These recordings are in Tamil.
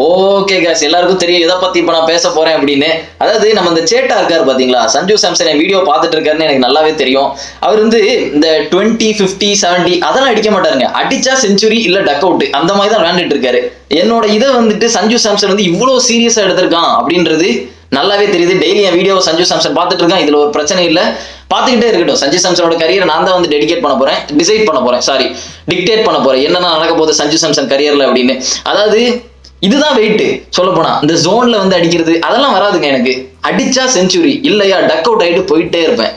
ஓகே கேஸ், எல்லாருக்கும் தெரியும் எதை பத்தி இப்ப நான் பேச போறேன் அப்படின்னு. அதாவது நம்ம இந்த சேட்டா இருக்காரு பாத்தீங்களா, சஞ்சு சாம்சன் வீடியோ பார்த்துட்டு இருக்காருன்னு எனக்கு நல்லாவே தெரியும். அவர் வந்து இந்த 20, 50, 70 அதெல்லாம் அடிக்க மாட்டாருங்க. அடிச்சா செஞ்சுரி இல்ல டக் அவுட் அந்த மாதிரி தான் விளையாண்டுட்டு இருக்காரு. என்னோட இதை வந்துட்டு சஞ்சு சாம்சன் வந்து இவ்வளவு சீரியஸா எடுத்திருக்கான் அப்படின்றது நல்லாவே தெரியுது. டெய்லி என் வீடியோ சஞ்சு சாம்சன் பார்த்துட்டு இருக்கான், இதுல ஒரு பிரச்சனை இல்லை, பார்த்துக்கிட்டே இருக்கட்டும். சஞ்சு சாம்சனோட கரியர் நான் தான் வந்து டெடிகேட் பண்ண போறேன், டிக்டேட் பண்ண போறேன் என்னன்னா நடக்க போகுது சஞ்சு சாம்சன் கரியர்ல அப்படின்னு. அதாவது இதுதான் வெயிட். சொல்ல போனா இந்த ஜோன்ல வந்து அடிக்கிறது அதெல்லாம் வராதுங்க எனக்கு. அடிச்சா செஞ்சுரி இல்லையா டக் அவுட் ஆயிட்டு போயிட்டே இருப்பேன்.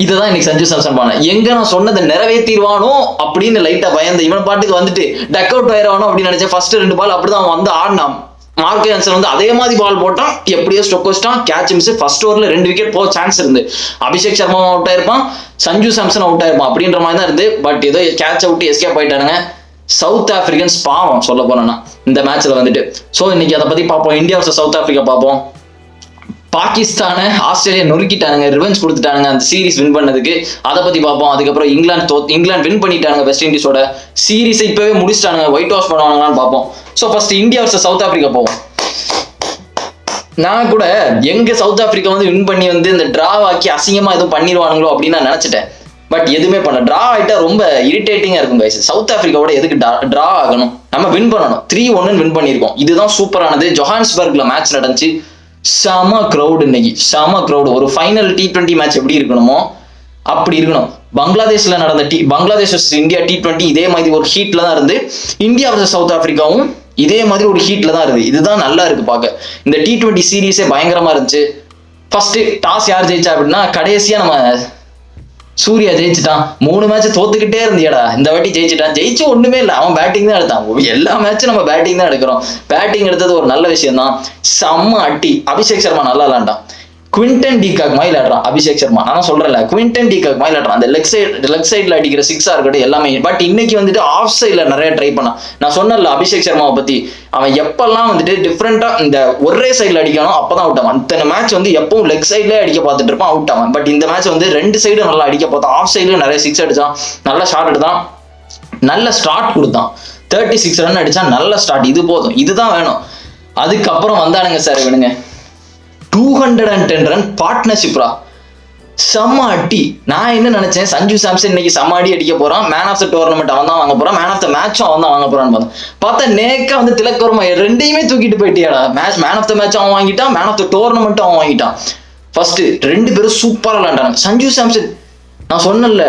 இதுதான் இன்னைக்கு சஞ்சு சாம்சன் பண்ண. எங்க நான் சொன்னதை நிறைவேற்றிடுவானோ அப்படின்னு லைட்டா பயந்து இவன் பாட்டுக்கு வந்துட்டு டக் அவுட் ஆயிடுவானோ அப்படின்னு நினைச்சேன். ஃபர்ஸ்ட் 2 பால் அப்படிதான் வந்து ஆடினான். மார்க் ஆன்சர் வந்து அதே மாதிரி பால் போட்டான், எப்படியோ ஸ்டொக் வச்சிட்டான், கேட்ச் மிஸ். ஃபர்ஸ்ட் ஓவர்ல 2 விக்கெட் போக சான்ஸ் இருந்து. அபிஷேக் சர்மா அவுட் ஆயிருப்பான், சஞ்சு சாம்சன் அவுட் ஆயிருப்பான் அப்படின்ற மாதிரி தான் இருந்து. பட் ஏதோ கேட்ச் அவுட் எஸ்கேப் ஆயிட்டானுங்க. சவுத் ஆப்பிரிக்கன்ஸ் பாவம் சொல்ல போனா இந்த மேட்ச்ல வந்துட்டு. ஸோ இன்னைக்கு அதை பத்தி பார்ப்போம். இந்தியா வர்சஸ் சவுத் ஆப்பிரிக்கா பார்ப்போம். பாகிஸ்தானை ஆஸ்திரேலியா நொறுக்கிட்டானுங்க, ரிவெஞ்ச் கொடுத்துட்டானுங்க அந்த சீரிஸ் வின் பண்ணதுக்கு. அதை பத்தி பார்ப்போம். அதுக்கப்புறம் இங்கிலாந்து வின் பண்ணிட்டானுங்க வெஸ்ட் இண்டீஸோட சீரிஸை இப்பவே முடிச்சிட்டானுங்க. ஒயிட் வாஷ் பண்ணுவாங்களான்னு பார்ப்போம். So first India versus south Africa போவோம். நான் கூட எங்க சவுத் ஆப்பிரிக்கா வந்து வின் பண்ணி வந்து இந்த டிரா ஆக்கி அசிங்கமா எதுவும் பண்ணிடுவானுங்களோ அப்படின்னு நான் நினைச்சிட்டேன். பட் எதுவுமே பண்ண. டிரா ஆயிட்டா ரொம்ப இரிட்டேட்டிங்கா இருக்கும் கைஸ். சவுத் ஆப்பிரிக்காவோட எதுக்கு டிரா ஆகணும், நம்ம வின் பண்ணணும். 3-1 வின் பண்ணியிருக்கோம், இதுதான் சூப்பரானது. ஜொஹான்ஸ்பர்க்ல மேட்ச் நடந்துச்சு, செம கிரௌட் இன்னைக்கு, செம கிரௌட். ஒரு ஃபைனல் T20 மேட்ச் எப்படி இருக்கணுமோ அப்படி இருக்கணும். பங்களாதேஷ்ல நடந்த பங்களாதேஷ் இந்தியா T20 இதே மாதிரி ஒரு ஹீட்ல தான் இருந்து. இந்தியா வர்சஸ் சவுத் ஆப்பிரிக்காவும் இதே மாதிரி ஒரு ஹீட்ல தான் இருக்கு. இதுதான் நல்லா இருக்கு பார்க்க. இந்த T20 சீரீஸே பயங்கரமா இருந்துச்சு. ஃபர்ஸ்ட் டாஸ் யார் ஜெயிச்சா அப்படின்னா கடைசியா நம்ம சூர்யா ஜெயிச்சுட்டான். 3 மேட்ச் தோத்துக்கிட்டே இருந்தியடா, இந்த வாட்டி ஜெயிச்சுட்டான். ஜெயிச்சு ஒண்ணுமே இல்லை, அவன் பேட்டிங் தான் எடுத்தான். எல்லா மேட்சும் நம்ம பேட்டிங் தான் எடுக்கிறோம். பேட்டிங் எடுத்தது ஒரு நல்ல விஷயம் தான். செம்ம அட்டி. அபிஷேக் சர்மா நல்லா விளாண்டான். குவிண்டன் டிகாக் மாதிரி விளையாடுறான் அபிஷேக் சர்மா. நான் சொல்றேன்ல, குவிண்டன் டிகாக் மாதிரி விளையாடுறான். அந்த லெக் சைட்ல அடிக்கிற 6 இருக்கட்டும் எல்லாமே. பட் இன்னைக்கு வந்துட்டு ஆஃப் சைட்ல நிறைய ட்ரை பண்ணான். நான் சொன்னல அபிஷேக் சர்மாவை பத்தி, அவன் எப்பெல்லாம் வந்துட்டு டிஃப்ரெண்டா இந்த ஒரே சைட்ல அடிக்கணும் அப்பதான் அவுட் ஆவான். இத்தனை மேட்ச் வந்து எப்பவும் லெக் சைட்லயே அடிக்க பார்த்துட்டு இருப்பான், அவுட் ஆவான். பட் இந்த மேட்ச் வந்து 2 சைடும் நல்லா அடிக்க பார்த்தா. ஆஃப் சைட்லயும் நிறைய 6 அடிச்சான், நல்ல ஷாட் எடுத்தான், நல்ல ஸ்டார்ட் கொடுத்தான். 36 ரன் அடிச்சான், நல்ல ஸ்டார்ட். இது போதும், இதுதான் வேணும். அதுக்கப்புறம் வந்தானுங்க சார் இவனுங்க 210 ரன் பார்ட்னர்ஷிப்ரா, செம்ம அட்டி. நான் என்ன நினைச்சேன், சஞ்சு சாம்சன் இன்னைக்கு செம்ம அடி அடிக்க போறான், மேன் ஆஃப் த டோர்னமெண்ட் அவன் தான் வாங்க போறான், மேன் ஆஃப் த மேட்சும் அவன் தான் வாங்க போறான்னு பார்த்தா நேக்கா வந்து திலக் வர்மா ரெண்டையுமே தூக்கிட்டு போயிட்டியாடா. மேன் ஆஃப் த மேட்ச் அவன் வாங்கிட்டான், மேன் ஆஃப் த டோர்னமெண்ட் அவன் வாங்கிட்டான். ஃபர்ஸ்ட் 2 பேரும் சூப்பரா விளையாண்டாங்க. சஞ்சு சாம்சன் நான் சொன்னல,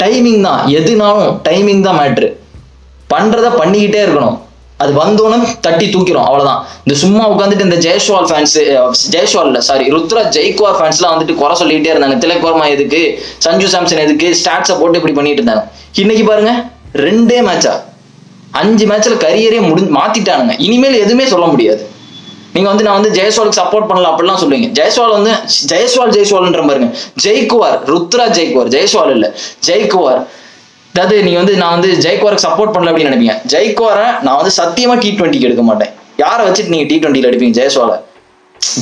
டைமிங் தான், எதுனாலும் டைமிங் தான் மேட்ரு. பண்றத பண்ணிக்கிட்டே இருக்கணும், அது வந்தோன்னு தட்டி தூக்கிறோம், அவ்வளவுதான். இந்த சும்மா உட்காந்துட்டு இந்த ருத்ராஜ் ஜெய்க்வார் ஃபேன்ஸ்லாம் வந்துட்டு குறை சொல்லிக்கிட்டே இருந்தாங்க. திலக் வர்மா எதுக்கு, சஞ்சு சாம்சன் எதுக்கு, ஸ்டாட்ஸை போட்டு இப்படி பண்ணிட்டு இருந்தாங்க. இன்னைக்கு பாருங்க 2 மேட்சா 5 மேட்ச்ல கரியரே மாத்திட்டானுங்க. இனிமேல் எதுவுமே சொல்ல முடியாது. நீங்க வந்து நான் வந்து ஜெய்ஸ்வாலுக்கு சப்போர்ட் பண்ணல அப்படிலாம் சொல்லுவீங்க. ஜெய்ஸ்வால் வந்து ஜெய்ஸ்வால்ன்ற பாருங்க, ஜெய்குவார், ருத்ராஜ் ஜெய்குவார், ஜெய்ஸ்வால் இல்ல ஜெய்குவார். அதாவது நீங்க வந்து நான் வந்து ஜெய்குவாருக்கு சப்போர்ட் பண்ணல அப்படின்னு நினைப்பீங்க. ஜெய்குவாரை நான் வந்து சத்தியமா T20க்கு எடுக்க மாட்டேன். யாரை வச்சுட்டு நீங்க T20ல எடுப்பீங்க?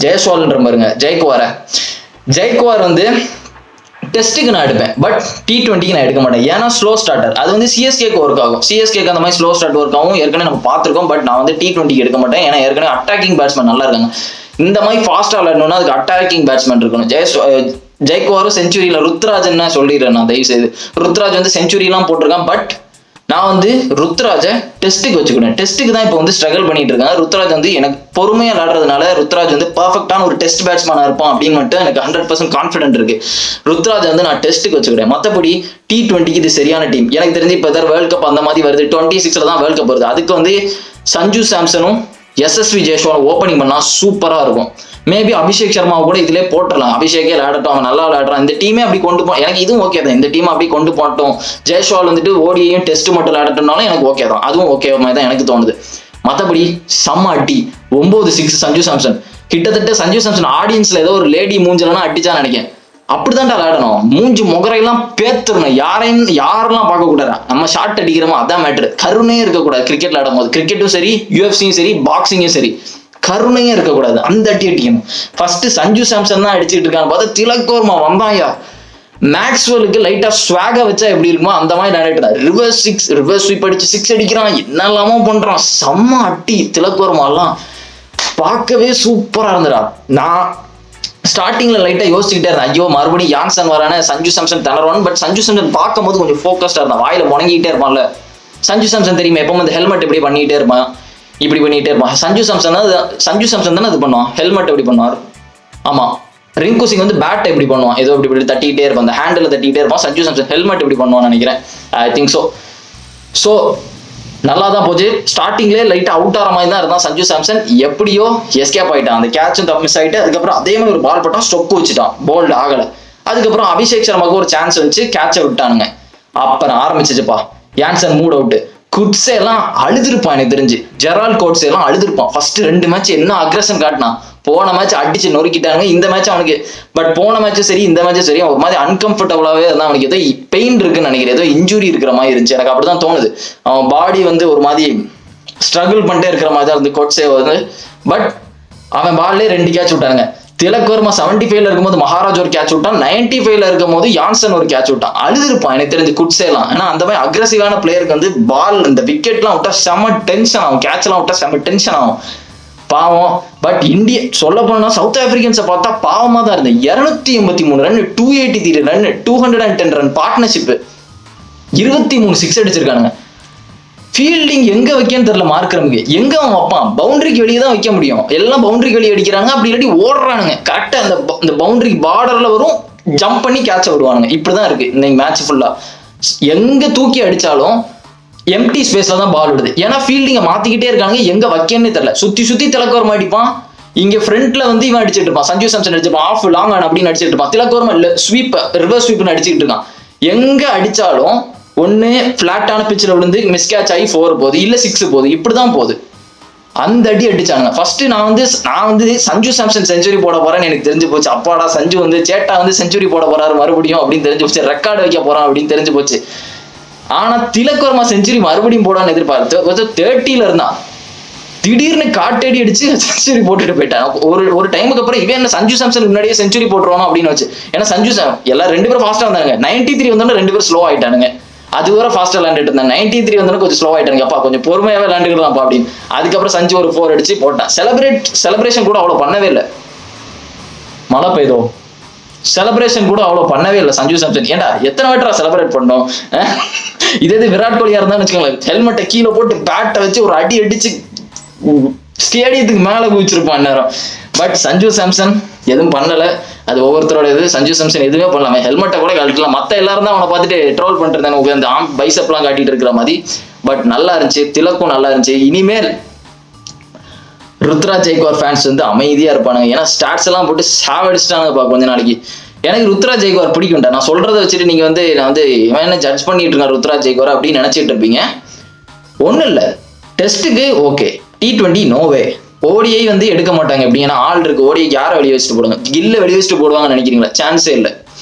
ஜெய்ஸ்வால்ன்ற பாருங்க, ஜெய்குவார் வந்து டெஸ்ட்டுக்கு நான் எடுப்பேன், பட் T20க்கு நான் எடுக்க மாட்டேன். ஏன்னா ஸ்லோ ஸ்டார்டர், அது வந்து சிஎஸ்கேக்கு ஒர்க் ஆகும். சிஎஸ்கேக்கு அந்த மாதிரி ஸ்லோ ஸ்டார்ட் ஒர்க் ஆகும், ஏற்கனவே நம்ம பார்த்துருக்கோம். பட் நான் வந்து T20க்கு எடுக்க மாட்டேன். ஏன்னா ஏற்கனவே அட்டாக்கிங் பேட்ஸ்மேன் நல்லா இருக்காங்க. இந்த மாதிரி ஃபாஸ்டா விளையாடணும்னா அதுக்கு அட்டாக்கிங் பேட்ஸ்மேன் இருக்கணும். ஜெய்குவாரும் செஞ்சுரியில ருத்ராஜ் சொல்லிடுறேன் நான், தயவு செய்து. ருத்ராஜ் வந்து செஞ்சுரிலாம் போட்டிருக்கான். பட் நான் வந்து ருத்ராஜை டெஸ்ட்டுக்கு வச்சுக்கிட்டேன். டெஸ்ட்டுக்கு தான் இப்போ வந்து ஸ்ட்ரகிள் பண்ணிட்டு இருக்காங்க. ருத்ராஜ் வந்து எனக்கு பொறுமையா விளையாடுறதுனால ருத்ராஜ் வந்து பர்ஃபெக்டான ஒரு டெஸ்ட் பேட்ஸ்மேனா இருப்பான் அப்படின்னு மட்டும் எனக்கு 100% கான்ஃபிடென்ட் இருக்கு. ருத்ராஜ் வந்து நான் டெஸ்ட்டுக்கு வச்சுக்கிறேன். மற்றபடி T20க்கு இது சரியான டீம். எனக்கு தெரிஞ்சு இப்போ வேர்ல்ட் கப் அந்த மாதிரி வருது, 26ல தான் வேர்ல்ட் கப் வருது. அதுக்கு வந்து சஞ்சு சாம்சனும் SSV ஜெய்ஸ்வாலும் ஓப்பனிங் பண்ணா சூப்பரா இருக்கும். மேபி அபிஷேக் சர்மாவை கூட இதுலேயே போட்டுடலாம். அபிஷேக்கே விளையாடட்டும், அவன் நல்லா விளையாடுறான். இந்த டீமே அப்படி கொண்டு போ, எனக்கு இதுவும் ஓகே தான். இந்த டீம் அப்படி கொண்டு போட்டோம். ஜெய்ஸ்வால் வந்துட்டு ஓடியையும் டெஸ்ட் மட்டும் விளையாடட்டும்னாலும் எனக்கு ஓகே தான், அதுவும் ஓகே மாதிரி தான் எனக்கு தோணுது. மற்றபடி செம்ம அட்டி. 9 6 சஞ்சு சாம்சன். கிட்டத்தட்ட சஞ்சு சாம்சன் ஆடியன்ஸ்ல ஏதோ ஒரு லேடி மூஞ்சலாம் அடிச்சான்னு நினைக்கிறேன். அப்படிதான் விளையாடணும். மூஞ்சி முகரையெல்லாம் பேத்துறணும். யாரெல்லாம் பார்க்க கூடாது. நம்ம ஷாட் அடிக்கிறோமோ அதான் மேட்ரு. கருணையே இருக்கக்கூடாது கிரிக்கெட் விளையாடும் போது. கிரிக்கெட்டும் சரி, UFC சரி, பாக்ஸிங்கும் சரி, கருணையே இருக்கக்கூடாது. அந்த அடி அடிக்கணும். ஃபர்ஸ்ட் சஞ்சு சாம்சன் தான் அடிச்சுட்டு இருக்கான்னு பார்த்தா திலக் வர்மா வந்தாயா, மேக்ஸ்வெலுக்கு லைட்டா ஸ்வாக வச்சா எப்படி இருக்குமோ அந்த மாதிரி விளையாடிட்டு ரிவர்ஸ் ஸ்வீப் அடிச்சு 6 அடிக்கிறான், என்னெல்லாமோ பண்றான், செம்ம அட்டி. திலக் வர்மாலாம் பார்க்கவே சூப்பரா இருந்துடா. நான் ஸ்டார்டிங்ல லைட்டா யோசிச்சுக்கிட்டே இருந்தேன், ஐயோ மறுபடியும் யான்சன் வரானே, சஞ்சு சாம்சன் திணறான்னு. பட் சஞ்சு சாம்சன் பார்க்கும் போது கொஞ்சம் ஃபோக்கஸ்டா இருந்தான், வாயில முடங்கிட்டே இருப்பான்ல. சஞ்சு சாம்சன் தெரியுமா, எப்பவும் அந்த ஹெல்மெட் இப்படி பண்ணிட்டே இருப்பான், இப்படி பண்ணிட்டே இருப்பான். சஞ்சு சாம்சன் தானே அது பண்ணுவான், ஹெல்மெட் எப்படி பண்ணுவார். ஆமா, ரிங்கு சிங் வந்து பேட் எப்படி பண்ணுவான், ஏதோ இப்படி தட்டிக்கிட்டே இருப்பான், அந்த ஹேண்டில் தட்டிக்கிட்டே இருப்பான். சஞ்சு சாம்சன் ஹெல்மெட் எப்படி பண்ணுவான்னு நினைக்கிறேன், ஐ திங்க் ஸோ நல்லா தான் போச்சு. ஸ்டார்டிங்லேயே லைட்டாக அவுட் ஆகிற மாதிரி தான் இருந்தான் சஞ்சு சாம்சன். எப்படியோ எஸ்கேப் ஆகிட்டான், அந்த கேட்சும் தப்பு மிஸ் ஆகிட்டு. அதுக்கப்புறம் அதே மாதிரி ஒரு பால் பட்டான், ஸ்டொக்கு வச்சுட்டான், போல்டு ஆகலை. அதுக்கப்புறம் அபிஷேக் சர்மாவுக்கு ஒரு சான்ஸ் வச்சு கேட்சை விட்டானுங்க. அப்புறம் ஆரம்பிச்சிச்சுப்பா யான்சன் மூட் அவுட்டு. குட்ஸே எல்லாம் அழுதுருப்பான், எனக்கு தெரிஞ்சு ஜெரால்ட் கோட்ஸே எல்லாம் அழுதுருப்பான். ஃபர்ஸ்ட் 2 மேட்ச் என்ன அக்ரஷன் காட்டினான். போன மேட்ச் அடிச்சு நொறுக்கிட்டானுங்க, இந்த மேட்ச் அவனுக்கு. பட் போன மேட்சும் சரி இந்த மேட்சும் சரி ஒரு மாதிரி அன்கம்ஃபர்டபுளாகவே இருந்தால். அவனுக்கு ஏதோ பெயின் இருக்குன்னு நினைக்கிறேன், ஏதோ இன்ஜுரி இருக்கிற மாதிரி இருந்துச்சு, எனக்கு அப்படிதான் தோணுது. அவன் பாடி வந்து ஒரு மாதிரி ஸ்ட்ரகிள் பண்ணிட்டே இருக்கிற மாதிரி தான் இருந்து கோட்ஸே வந்து. பட் அவன் பால்லே 2 கேட்ச் விட்டானுங்க. திலக் வர்மா 75ல இருக்கும்போது மகாராஜ் ஒரு கேட்ச் விட்டான், 95ல இருக்கும் போது யான்சன் ஒரு கேட்ச் விட்டான். அழுதுருப்பான் எனக்கு தெரிஞ்சு குட்ஸே எல்லாம். ஏன்னா அந்த மாதிரி அக்ரெசிவான பிளேயருக்கு வந்து பால் இந்த விக்கெட்லாம் விட்டா செம்ம டென்ஷன் ஆகும், கேட்ச் எல்லாம் விட்டா செம்ம டென்ஷன் ஆகும், பாவம். பட் இந்தியா சொல்ல போனா சவுத் ஆப்பிரிக்கன்ஸை பார்த்தா பாவமா தான் இருந்தது. 283 ரன், 283 ரன், 210 ரன் பார்ட்னர்ஷிப், 23 6 அடிச்சிருக்கானுங்க. ஃபீல்டிங் எங்க வைக்கன்னு தெரியல மார்க்கரமுக்கு, எங்க அவன் வைப்பான், பவுண்டரிக்கு வெளியே தான் வைக்க முடியும். எல்லாம் பவுண்டரிக்கு வெளியே அடிக்கிறாங்க, அப்படி இல்லாட்டி ஓடுறானுங்க. கரெக்டா அந்த பவுண்டரி பார்டர்ல வரும், ஜம்ப் பண்ணி கேட்ச விடுவானுங்க. இப்படிதான் இருக்கு இன்னைக்கு மேட்ச் ஃபுல்லா. எங்க தூக்கி அடிச்சாலும் எம்டி ஸ்பேஸ்ல தான் பால் விடுது. ஏன்னா ஃபீல்டிங்கை மாத்திக்கிட்டே இருக்காங்க, எங்க வைக்கன்னு தெரியல. சுத்தி திலக் வர்மா அடிப்பான், இங்க ஃப்ரண்ட்ல வந்து இவன் அடிச்சிட்டு இருப்பான், சஞ்சு சாம்சன் அடிச்சிருப்பான், ஆஃப் லாங் ஆன் அப்படின்னு அடிச்சிட்டு இருப்பான். திலக் வர்மா இல்ல ஸ்வீப் ரிவர்ஸ் ஸ்வீப்னு அடிச்சுட்டு இருக்கான். எங்க அடிச்சாலும் ஒன்னு பிளாட்டான பிச்சில் விழுந்து மிஸ் கேட்ச் ஆகி 4 போகுது, இல்ல 6 போகுது, இப்படிதான் போகுது. அந்த அடி அடிச்சானுங்க. ஃபர்ஸ்ட் நான் வந்து சஞ்சு சாம்சன் செஞ்சுரி போட போறேன்னு எனக்கு தெரிஞ்சு போச்சு. அப்பாடா சஞ்சு வந்து சேட்டா வந்து செஞ்சுரி போட போறாரு மறுபடியும் அப்படின்னு தெரிஞ்சு போச்சு, ரெக்கார்டு வைக்க போறான் அப்படின்னு தெரிஞ்சு போச்சு. ஆனா திலக் வர்மா செஞ்சுரி மறுபடியும் போடான்னு எதிர்பார்த்து 30ல இருந்தான், திடீர்னு காட்டடி அடிச்சு செஞ்சுரி போட்டுட்டு போயிட்டான். ஒரு டைமுக்கு அப்புறம் இவன் என்ன சஞ்சு சாம்சன் முன்னாடியே செஞ்சுரி போட்டுருவானோ அப்படின்னு வச்சு. ஏன்னா சஞ்சு எல்லாம் 2 பேரும் ஃபாஸ்டா வந்தாங்க. 93 வந்தோன்னா 2 பேரும் ஸ்லோ ஆயிட்டானுங்க. அது வரை ஃபாஸ்டா விளையாண்டுட்டு இருந்தாங்க. 93 வந்தோன்னா கொஞ்சம் ஸ்லோ ஆயிட்டாங்க. அப்பா கொஞ்சம் பொறுமையாவே விளையாண்டுக்கலாம்ப்பா அப்படின்னு. அதுக்கப்புறம் சஞ்சு ஒரு 4 அடிச்சு போட்டான். செலிப்ரேஷன் கூட அவ்வளவு பண்ணவே இல்லை. மழை பெய்தோ செலிப்ரேஷன் கூட அவ்வளவு பண்ணவே இல்லை சஞ்சு சாம்சன். ஏன்டா எத்தனை வாட்டரா செலிப்ரேட் பண்ணோம். இதே விராட் கோலியா இருந்தான்னு வச்சுக்கோங்களேன், ஹெல்மெட்டை கீழே போட்டு பேட்டை வச்சு ஒரு அடி அடிச்சு ஸ்டேடியத்துக்கு மேல குதிச்சிருப்பான் நேரம். பட் சஞ்சு சாம்சன் எதுவும் பண்ணல, அது ஒவ்வொருத்தரோட இது. சஞ்சு சாம்சன் எதுவுமே பண்ணலாமே, ஹெல்மெட்டை கூட கழட்டலாம். மத்த எல்லாரும் தான் அவனை பார்த்துட்டு ட்ரோல் பண்ணிட்டு இருந்தாங்க, அந்த பைசப்லாம் காட்டிட்டு இருக்கிற மாதிரி. பட் நல்லா இருந்துச்சு, திலக்கும் நல்லா இருந்துச்சு. இனிமேல் ருத்ராஜ் ஜெய்க்வார் ஃபேன்ஸ் வந்து அமைதியா இருப்பானுங்க, ஏன்னா ஸ்டாட்ஸ் எல்லாம் போட்டு சாவடிச்சிட்டாங்கப்பா கொஞ்ச நாளைக்கு. எனக்கு ருத்ராஜ் ஜெய்க்வார் பிடிக்கும்டா. நான் சொல்றதை வச்சுட்டு நீங்க வந்து நான் வந்து இவன் என்ன ஜட்ஜ் பண்ணிட்டு இருக்கான் ருத்ராஜ் ஜெய்க்வார் அப்படின்னு நினைச்சிட்டு இருப்பீங்க. ஒன்றும் இல்லை, டெஸ்ட்டுக்கு ஓகே, T20 நோவே. ஓடிஐ வந்து எடுக்க மாட்டாங்க எப்படி, ஏன்னா ஆள் இருக்கு. ஓடிஐ யாரை வெளியே வச்சுட்டு போடுங்க, கில்ல வெளியே வச்சுட்டு போடுவாங்கன்னு நினைக்கிறீங்களா? சான்ஸே இல்லை.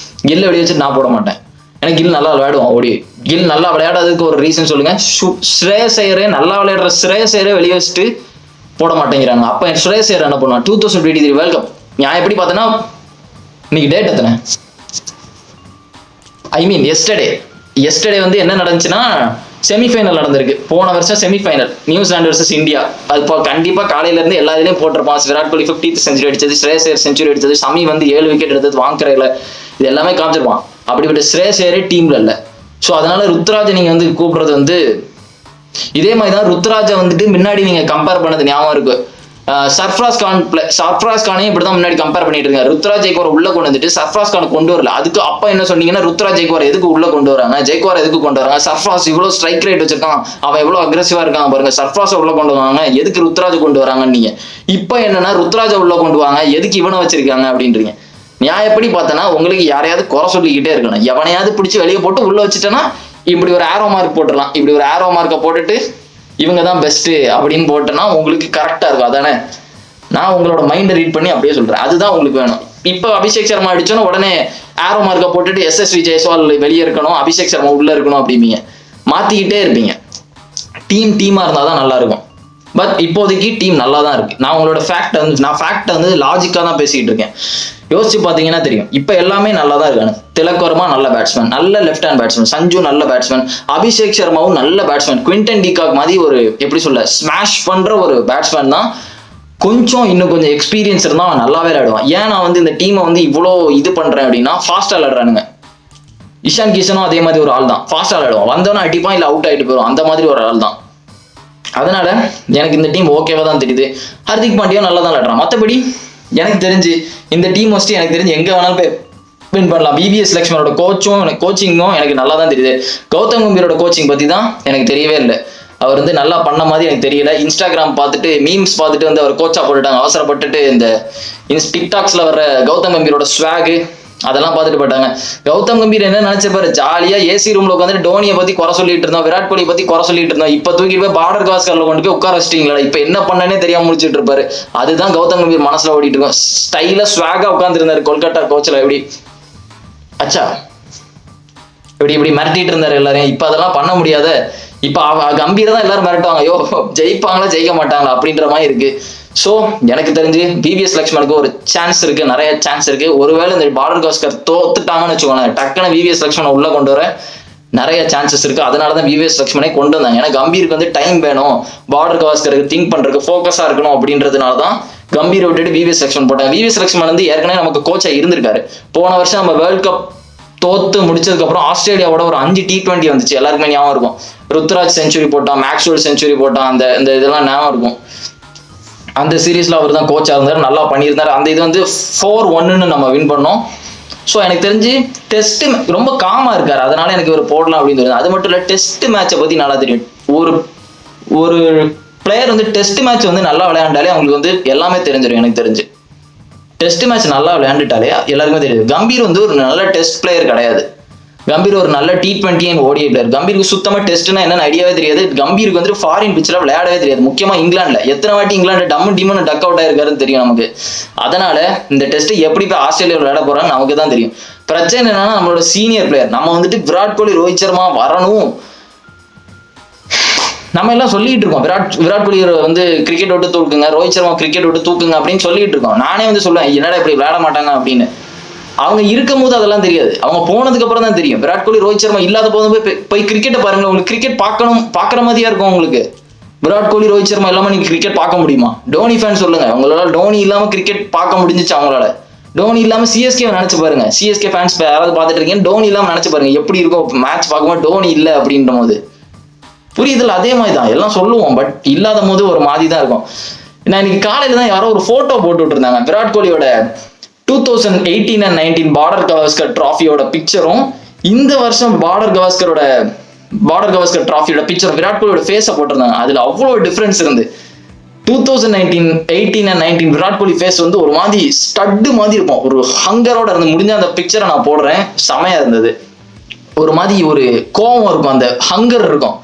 கில்ல வெளியே வச்சுட்டு நான் போட மாட்டேன். எனக்கு கில் நல்லா விளையாடுவான். ஓடிஐ கில் நல்லா விளையாடாததுக்கு ஒரு ரீசன் சொல்லுங்க. ஸ்ரேயஸ் ஐயரே நல்லா விளையாடுற ஸ்ரேயஸ் ஐயரே வெளியே வச்சுட்டு போட மாட்டேங்கிறாங்க. அப்ப ஸ்ரேயஸ் ஐயர் என்ன பண்ணுவான்? 2023 வேர்ல்ட் கப் நான் எப்படி பார்த்தேன்னா, இன்னைக்கு டேட் எத்தனை, ஐ மீன் எஸ்டர்டே வந்து என்ன நடந்துச்சுன்னா செமிஃபைனல் நடந்திருக்கு. போன வருஷம் செமிஃபைனல் நியூசிலாந்து வர்சஸ் இந்தியா. அது இப்போ கண்டிப்பா காலையில இருந்து எல்லா இதுலயும் போட்டிருப்பான். விராட் கோலி 50th செஞ்சுரி அடிச்சது, ஸ்ரேயஸ் ஐயர் செஞ்சுரி அடிச்சது, சமி வந்து 7 விக்கெட் எடுத்தது வாங்கறையில, இது எல்லாமே காமிச்சிருப்பான். அப்படிப்பட்ட ஸ்ரேயஸ் ஐயரே டீம்ல இல்லை. ஸோ அதனால ருத்ராஜை நீங்க வந்து கூப்பிடுறது வந்து இதே மாதிரி தான். ருத்ராஜை வந்துட்டு முன்னாடி நீங்க கம்பேர் பண்ணது ஞாபகம் இருக்கு. சர்ஃப்ராஸ் கானையும் இப்படிதான் முன்னாடி கம்பேர் பண்ணிட்டு இருக்காங்க. ருத்ராஜ் ஜெய்க்வார் உள்ள கொண்டு வந்துட்டு சர்ஃப்ராஸ் கான் கொண்டு வரல. அதுக்கு அப்ப என்ன சொன்னீங்கன்னா, ருத்ராஜ் ஜெய்க்வார் எதுக்கு உள்ள கொண்டு வராங்க, ஜெய்க்வார் எதுக்கு கொண்டு வராங்க, சர்ஃப்ராஸ் இவ்வளவு ஸ்ட்ரைக் ரேட் வச்சிருக்கான், அவன் எவ்வளவு அக்ரெசிவா இருக்காங்க பாருங்க, சர்ஃப்ராஸ் உள்ள கொண்டு வராங்க, எதுக்கு ருத்ராஜ் கொண்டு வராங்கன்னு. நீங்க இப்ப என்னன்னா ருத்ராஜ உள்ள கொண்டு வாங்க, எதுக்கு இவனை வச்சிருக்காங்க அப்படின்றீங்க. நியாயப்படி பார்த்தனா உங்களுக்கு யாரையாவது குறை சொல்லிக்கிட்டே இருக்கணும். எவனையாவது பிடிச்சி வெளியே போட்டு உள்ள வச்சுட்டேன்னா இப்படி ஒரு ஆரோ மார்க் போட்டுடலாம். இப்படி ஒரு ஆரோ மார்க்கை போட்டுட்டு இவங்க தான் பெஸ்ட் அப்படின்னு போட்டேன்னா உங்களுக்கு கரெக்டா இருக்கும். அதானே நான் உங்களோட மைண்டை ரீட் பண்ணி அப்படியே சொல்றேன். அதுதான் உங்களுக்கு வேணும். இப்போ அபிஷேக் சர்மா அடிச்சோன்னா உடனே ஆரோ மார்க்கை போட்டுட்டு SSV ஜெய்ஸ்வால் வெளியே இருக்கணும், அபிஷேக் சர்மா உள்ள இருக்கணும் அப்படிம்பீங்க. மாத்திக்கிட்டே இருப்பீங்க. டீமா இருந்தாதான் நல்லா இருக்கும். பட் இப்போதைக்கு டீம் நல்லா தான் இருக்கு. நான் உங்களோட ஃபேக்டை வந்து லாஜிக்கா தான் பேசிக்கிட்டு இருக்கேன். யோசிச்சு பாத்தீங்கன்னா தெரியும். இப்ப எல்லாமே நல்லா தான் இருக்காங்க. திலக் வர்மா நல்ல பேட்ஸ்மேன், நல்ல லெஃப்ட் ஹேண்ட் பேட்ஸ்மேன், சஞ்சு நல்ல பேட்ஸ்மேன், அபிஷேக் சர்மாவும் நல்ல பேட்ஸ்மேன், குவிண்டன் டிகாக் மாதிரி ஒரு எப்படி சொல்ல ஸ்மாஷ் பண்ற ஒரு பேட்ஸ்மேன் தான். இன்னும் கொஞ்சம் எக்ஸ்பீரியன்ஸ் இருந்தா அவன் நல்லாவே விளையாடுவான். ஏன் நான் வந்து இந்த டீமை வந்து இவ்வளோ இது பண்றேன் அப்படின்னா, ஃபாஸ்டா விளையாடுறானுங்க. இஷான் கிஷனும் அதே மாதிரி ஒரு ஆள் தான், ஃபாஸ்டா விளையாடுவான், வந்தவனா அடிப்பான் இல்ல அவுட் ஆயிட்டு போயிடும், அந்த மாதிரி ஒரு ஆள் தான். அதனால எனக்கு இந்த டீம் ஓகேவா தான் தெரியுது. ஹர்திக் பாண்டியா நல்லா தான் விளையாடுறான். மற்றபடி எனக்கு தெரிஞ்சு இந்த டீம் வச்சுட்டு எனக்கு தெரிஞ்சு எங்க வேணாலும் போய் வின் பண்ணலாம். விவிஎஸ் லக்ஷ்மனோட கோச்சிங்கும் எனக்கு நல்லா தான் தெரியுது. கௌதம் கம்பீரோட கோச்சிங் பத்தி தான் எனக்கு தெரியவே இல்லை. அவர் வந்து நல்லா பண்ண மாதிரி எனக்கு தெரியல. இன்ஸ்டாகிராம் பார்த்துட்டு மீம்ஸ் பார்த்துட்டு வந்து அவர் கோச்சா போட்டுட்டாங்க அவசரப்பட்டுட்டு. இந்த டிக்டாக்ஸ்ல வர்ற கௌதம் கம்பீரோட ஸ்வாகு அதெல்லாம் பார்த்துட்டு போட்டாங்க. கௌதம் கம்பீர் என்ன நினைச்சிருப்பாரு, ஜாலியா ஏசி ரூம்ல உட்காந்து டோனியை பத்தி குறை சொல்லிட்டு இருந்தோம், விராட் கோலி பத்தி குறை சொல்லிட்டு இருந்தோம், இப்ப தூக்கிட்டு போய் பார்டர் கவாஸ்கர்ல கொண்டு போய் உட்கார வச்சிட்டீங்களா, இப்ப என்ன பண்ணனே தெரியாம முடிச்சிட்டு இருப்பாரு. அதுதான் கௌதம் கம்பீர் மனசுல ஓடிட்டு இருக்கும். ஸ்டைலா ஸ்வாகா உட்கார்ந்து இருந்தாரு கொல்கத்தா கோச்ல. எப்படி அச்சா இப்படி மிரட்டிட்டு இருந்தாரு எல்லாரையும். இப்ப அதெல்லாம் பண்ண முடியாத. இப்ப கம்பீர தான் எல்லாரும் மிரட்டுவாங்க, ஐயோ ஜெயிப்பாங்களா ஜெயிக்க மாட்டாங்களா அப்படின்ற மாதிரி இருக்கு. ஸோ எனக்கு தெரிஞ்சு விவிஎஸ் லக்ஷ்மனுக்கு ஒரு சான்ஸ் இருக்கு, நிறைய சான்ஸ் இருக்கு. ஒருவேளை இந்த பார்டர் கவாஸ்கர் தோத்துட்டாங்கன்னு வச்சுக்கோங்க, டக்குன்னு விவிஎஸ் லக்ஷ்மனை உள்ள கொண்டு வர நிறைய சான்சஸ் இருக்கு. அதனாலதான் விவிஎஸ் லக்ஷ்மனை கொண்டு வந்தாங்க. ஏன்னா கம்பீருக்கு வந்து டைம் வேணும், பார்டர் கவாஸ்கருக்கு திங்க் பண்றதுக்கு ஃபோக்கஸா இருக்கணும் அப்படின்றதுனாலதான் கம்பீரை விட்டுட்டு விவிஎஸ் லக்ஷ்மன் போட்டாங்க. விவிஎஸ் லக்ஷ்மன் வந்து ஏற்கனவே நமக்கு கோச்சா இருந்திருக்காரு. போன வருஷம் நம்ம வேர்ல்ட் கப் தோத்து முடிச்சதுக்கு அப்புறம் ஆஸ்திரேலியாவோட ஒரு 5 T20 வந்துச்சு, எல்லாருக்குமே ஞாபகம் இருக்கும். ருத்ராஜ் செஞ்சுரி போட்டான், மேக்ஸ்வெல் செஞ்சுரி போட்டான், அந்த இதெல்லாம் ஞாபகம் இருக்கும். அந்த சீரீஸ்ல அவர் தான் கோச்சா இருந்தார், நல்லா பண்ணியிருந்தார். அந்த இது வந்து 4-1 நம்ம வின் பண்ணோம். ஸோ எனக்கு தெரிஞ்சு டெஸ்ட் ரொம்ப காமா இருக்காரு, அதனால எனக்கு இவர் போடலாம் அப்படின்னு தெரியுது. அது மட்டும் இல்லை, டெஸ்ட் மேட்சை பத்தி நல்லா தெரியும். ஒரு பிளேயர் வந்து டெஸ்ட் மேட்ச் வந்து நல்லா விளையாண்டாலே அவங்களுக்கு வந்து எல்லாமே தெரிஞ்சிடும். எனக்கு தெரிஞ்சு டெஸ்ட் மேட்ச் நல்லா விளையாண்டுட்டாலே எல்லாருக்குமே தெரியுது. கம்பீர் வந்து ஒரு நல்ல டெஸ்ட் பிளேயர் கிடையாது. கம்பீர் ஒரு நல்ல T20 அண்ட் ODI பிளேயர். கம்பீருக்கு சுத்தமா டெஸ்ட்னா என்னன்னு ஐடியாவே தெரியாது. கம்பீருக்கு வந்து ஃபாரின் பிச்சில் விளையாடவே தெரியாது. முக்கியமா இங்கிலாந்துல எத்தனை வாட்டி இங்கிலாந்து டம்னு டக் அவுட் ஆயிருக்காருன்னு தெரியும் நமக்கு. அதனால இந்த டெஸ்ட் எப்படி போய் ஆஸ்திரேலியா விளையாட போறான்னு நமக்கு தான் தெரியும். பிரச்சனை என்னன்னா, நம்மளோட சீனியர் பிளேயர் நம்ம வந்துட்டு விராட் கோலி, ரோஹித் சர்மா வரணும் நம்ம எல்லாம் சொல்லிட்டு இருக்கோம். விராட் கோலி வந்து கிரிக்கெட் விட்டு தூக்குங்க, ரோஹித் சர்மா கிரிக்கெட் விட்டு தூக்குங்க அப்படின்னு சொல்லிட்டு இருக்கோம். நானே வந்து சொல்லுவேன், என்னடா இப்படி விளையாட மாட்டாங்க அப்படின்னு. அவங்க இருக்கும் போது அதெல்லாம் தெரியாது, அவங்க போனதுக்கு அப்புறம் தான் தெரியும். விராட் கோலி, ரோஹித் சர்மா இல்லாத போது போய் கிரிக்கெட்டை பாருங்க, உங்களுக்கு கிரிக்கெட் பார்க்குற மாதிரியா இருக்கும் உங்களுக்கு. விராட் கோலி, ரோஹித் சர்மா இல்லாம நீங்க கிரிக்கெட் பார்க்க முடியுமா? டோனி ஃபேன் சொல்லுங்க, உங்களால டோனி இல்லாம கிரிக்கெட் பார்க்க முடிஞ்சிச்சு அவங்களால. டோனி இல்லாம சிஎஸ்கே நினைச்சு பாருங்க, சிஎஸ்கே ஃபேன்ஸ் யாராவது பார்த்துட்டு இருக்கீங்க, டோனி இல்லாம நினைச்சு பாருங்க எப்படி இருக்கும் மேட்ச் பார்க்கும்போது. டோனி இல்லை அப்படின்ற போது புரியுதுல, அதே மாதிரி தான் எல்லாம் சொல்லுவோம், பட் இல்லாத போது ஒரு மாதிரி தான் இருக்கும். நான் இன்னைக்கு காலையில தான் யாரோ ஒரு போட்டோ போட்டு விட்டுருந்தாங்க, விராட் கோலியோட 2018 and 19 பார்டர் கவாஸ்கர் டிராஃபியோட பிக்சரும் இந்த வருஷம் பார்டர் கவாஸ்கர் டிராஃபியோட பிக்சரும் விராட் கோலியோட ஃபேஸை போட்டிருந்தாங்க. அதுல அவ்வளோ டிஃபரன்ஸ் இருந்து 2018 and 19 விராட் கோலி ஃபேஸ் வந்து ஒரு மாதிரி ஸ்டட்டு மாதிரி இருக்கும், ஒரு ஹங்கரோட இருந்து. முடிஞ்ச அந்த பிக்சரை நான் போடுறேன், செமையா இருந்தது. ஒரு மாதிரி ஒரு கோவம் இருக்கும், அந்த ஹங்கர் இருக்கும்.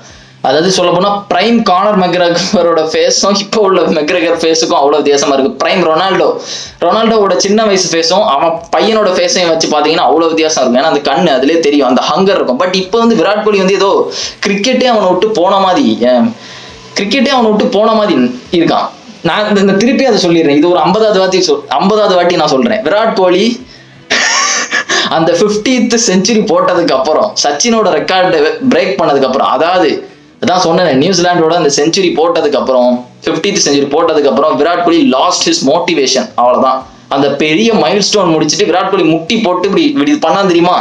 அதாவது சொல்ல போனா பிரைம் கானர் மெக்ரகரோட ஃபேஸும் இப்போ உள்ள மெக்ரகர் ஃபேஸுக்கும் அவ்வளவு வித்தியாசமா இருக்கு. பிரைம் ரொனால்டோவோட சின்ன வயசு ஃபேஸும் அவன் பையனோட ஃபேஸையும் வச்சு பாத்தீங்கன்னா அவ்வளவு வித்தியாசம் இருக்கும். ஏன்னா அந்த கண்ணு அதுலயே தெரியும், அந்த ஹங்கர் இருக்கும். பட் இப்போ வந்து விராட் கோலி வந்து ஏதோ கிரிக்கெட்டே அவனை விட்டு போன மாதிரி இருக்கான். நான் இந்த திருப்பி அதை சொல்லிடுறேன், இது ஒரு 50வது வாட்டி நான் சொல்றேன். விராட் கோலி அந்த 50th செஞ்சுரி போட்டதுக்கு அப்புறம், சச்சினோட ரெக்கார்டு பிரேக் பண்ணதுக்கு அப்புறம், அதான் சொன்னேன், நியூசிலாண்டோட அந்த செஞ்சுரி போட்டதுக்கு அப்புறம், 50th செஞ்சுரி போட்டதுக்கு அப்புறம் Virat Kohli last his motivation. அவ்வளவுதான். அந்த பெரிய மைல் ஸ்டோன் முடிச்சுட்டு விராட் கோலி முட்டி போட்டு இப்படி பண்ணா தெரியுமா,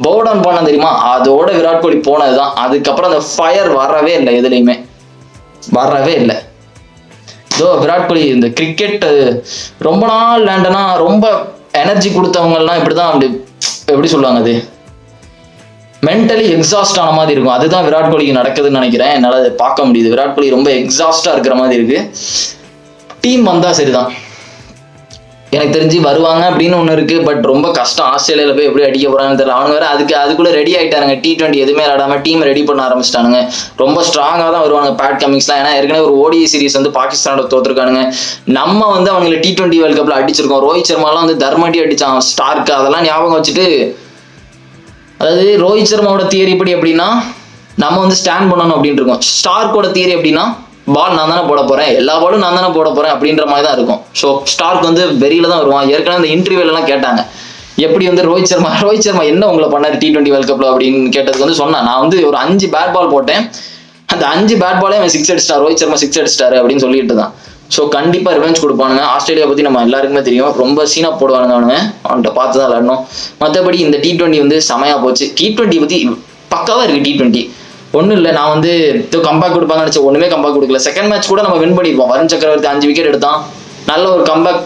பவுடவுன் பண்ணா தெரியுமா, அதோட விராட் கோலி போனதுதான். அதுக்கப்புறம் அந்த ஃபயர் வரவே இல்லை, எதுலையுமே வரவே இல்லை. இதோ விராட் கோலி இந்த கிரிக்கெட் ரொம்ப நாள் விளையாண்டனா ரொம்ப எனர்ஜி கொடுத்தவங்க எல்லாம் இப்படிதான், அப்படி எப்படி சொல்லுவாங்க, அது மென்டலி எக்ஸாஸ்ட் ஆன மாதிரி இருக்கும். அதுதான் விராட் கோலிக்கு நடக்குதுன்னு நினைக்கிறேன். என்னால அதை பார்க்க முடியுது. விராட் கோலி ரொம்ப எக்ஸாஸ்டா இருக்கிற மாதிரி இருக்கு. டீம் வந்தா சரிதான், எனக்கு தெரிஞ்சு வருவாங்க அப்படின்னு ஒண்ணு இருக்கு. பட் ரொம்ப கஷ்டம், ஆஸ்திரேலியால போய் எப்படி அடிக்க போறான்னு தெரியல. அவனுங்க வேற அதுக்குள்ள ரெடி ஆயிட்டானுங்க. T20 எதுவுமே விளையாடாம டீம் ரெடி பண்ண ஆரம்பிச்சிட்டானுங்க. ரொம்ப ஸ்ட்ராங்கா தான் வருவாங்க பேட் கமிங்ஸ்லாம். ஏன்னா ஏற்கனவே ஒரு ODI சீரிஸ் வந்து பாகிஸ்தானோட தோத்துருக்கானுங்க. நம்ம வந்து அவங்களை T20 வேர்ல்ட் கப்ல அடிச்சிருக்கோம். ரோஹித் சர்மாலாம் வந்து தர்மடி அடிச்சான், ஸ்டார்க்கு. அதெல்லாம் ஞாபகம் வச்சுட்டு, அதாவது ரோஹித் சர்மாவோட தியரி இப்படி எப்படின்னா, நம்ம வந்து ஸ்டாண்ட் பண்ணணும் அப்படின்னு இருக்கோம். ஸ்டார்க்கோட தியரி எப்படின்னா, பால் நான் தானே போட போறேன், எல்லா பாலும் நான் தானே போட போறேன் அப்படின்ற மாதிரி தான் இருக்கும். ஸோ ஸ்டார்க் வந்து வெறியில தான் வருவான். ஏற்கனவே இந்த இன்டர்வியூல எல்லாம் கேட்டாங்க எப்படி வந்து ரோஹித் சர்மா என்ன உங்களை பண்ணாரு T20 வேர்ல்ட் கப்ல அப்படின்னு கேட்டதுக்கு வந்து சொன்னேன், நான் வந்து ஒரு 5 பேட் பால் போட்டேன், அந்த 5 பேட் பாலே அவன் 6 அடிச்சிட்டார், ரோஹித் சர்மா 6 அடிச்சிட்டாரு அப்படின்னு சொல்லிட்டு தான். ஸோ கண்டிப்பா ரிவெஞ்ச் கொடுப்பானுங்க. ஆஸ்திரேலியா பத்தி நம்ம எல்லாருக்குமே தெரியும், ரொம்ப சீனா போடுவானுங்க அவன்கிட்ட பார்த்து தான் விளையாடணும். மற்றபடி இந்த T20 வந்து செமையா போச்சு. T20 பத்தி பக்காவா இருக்கு. T20 ஒன்றும் இல்லை, நான் வந்து கம்பேக் கொடுப்பாங்கன்னு நினைச்சேன், ஒண்ணுமே கம்பேக் கொடுக்கல. செகண்ட் மேட்ச் கூட நம்ம வின் பண்ணிருப்போம். வருண் சக்கரவர்த்தி 5 விக்கெட் எடுத்தான், நல்ல ஒரு கம்பேக்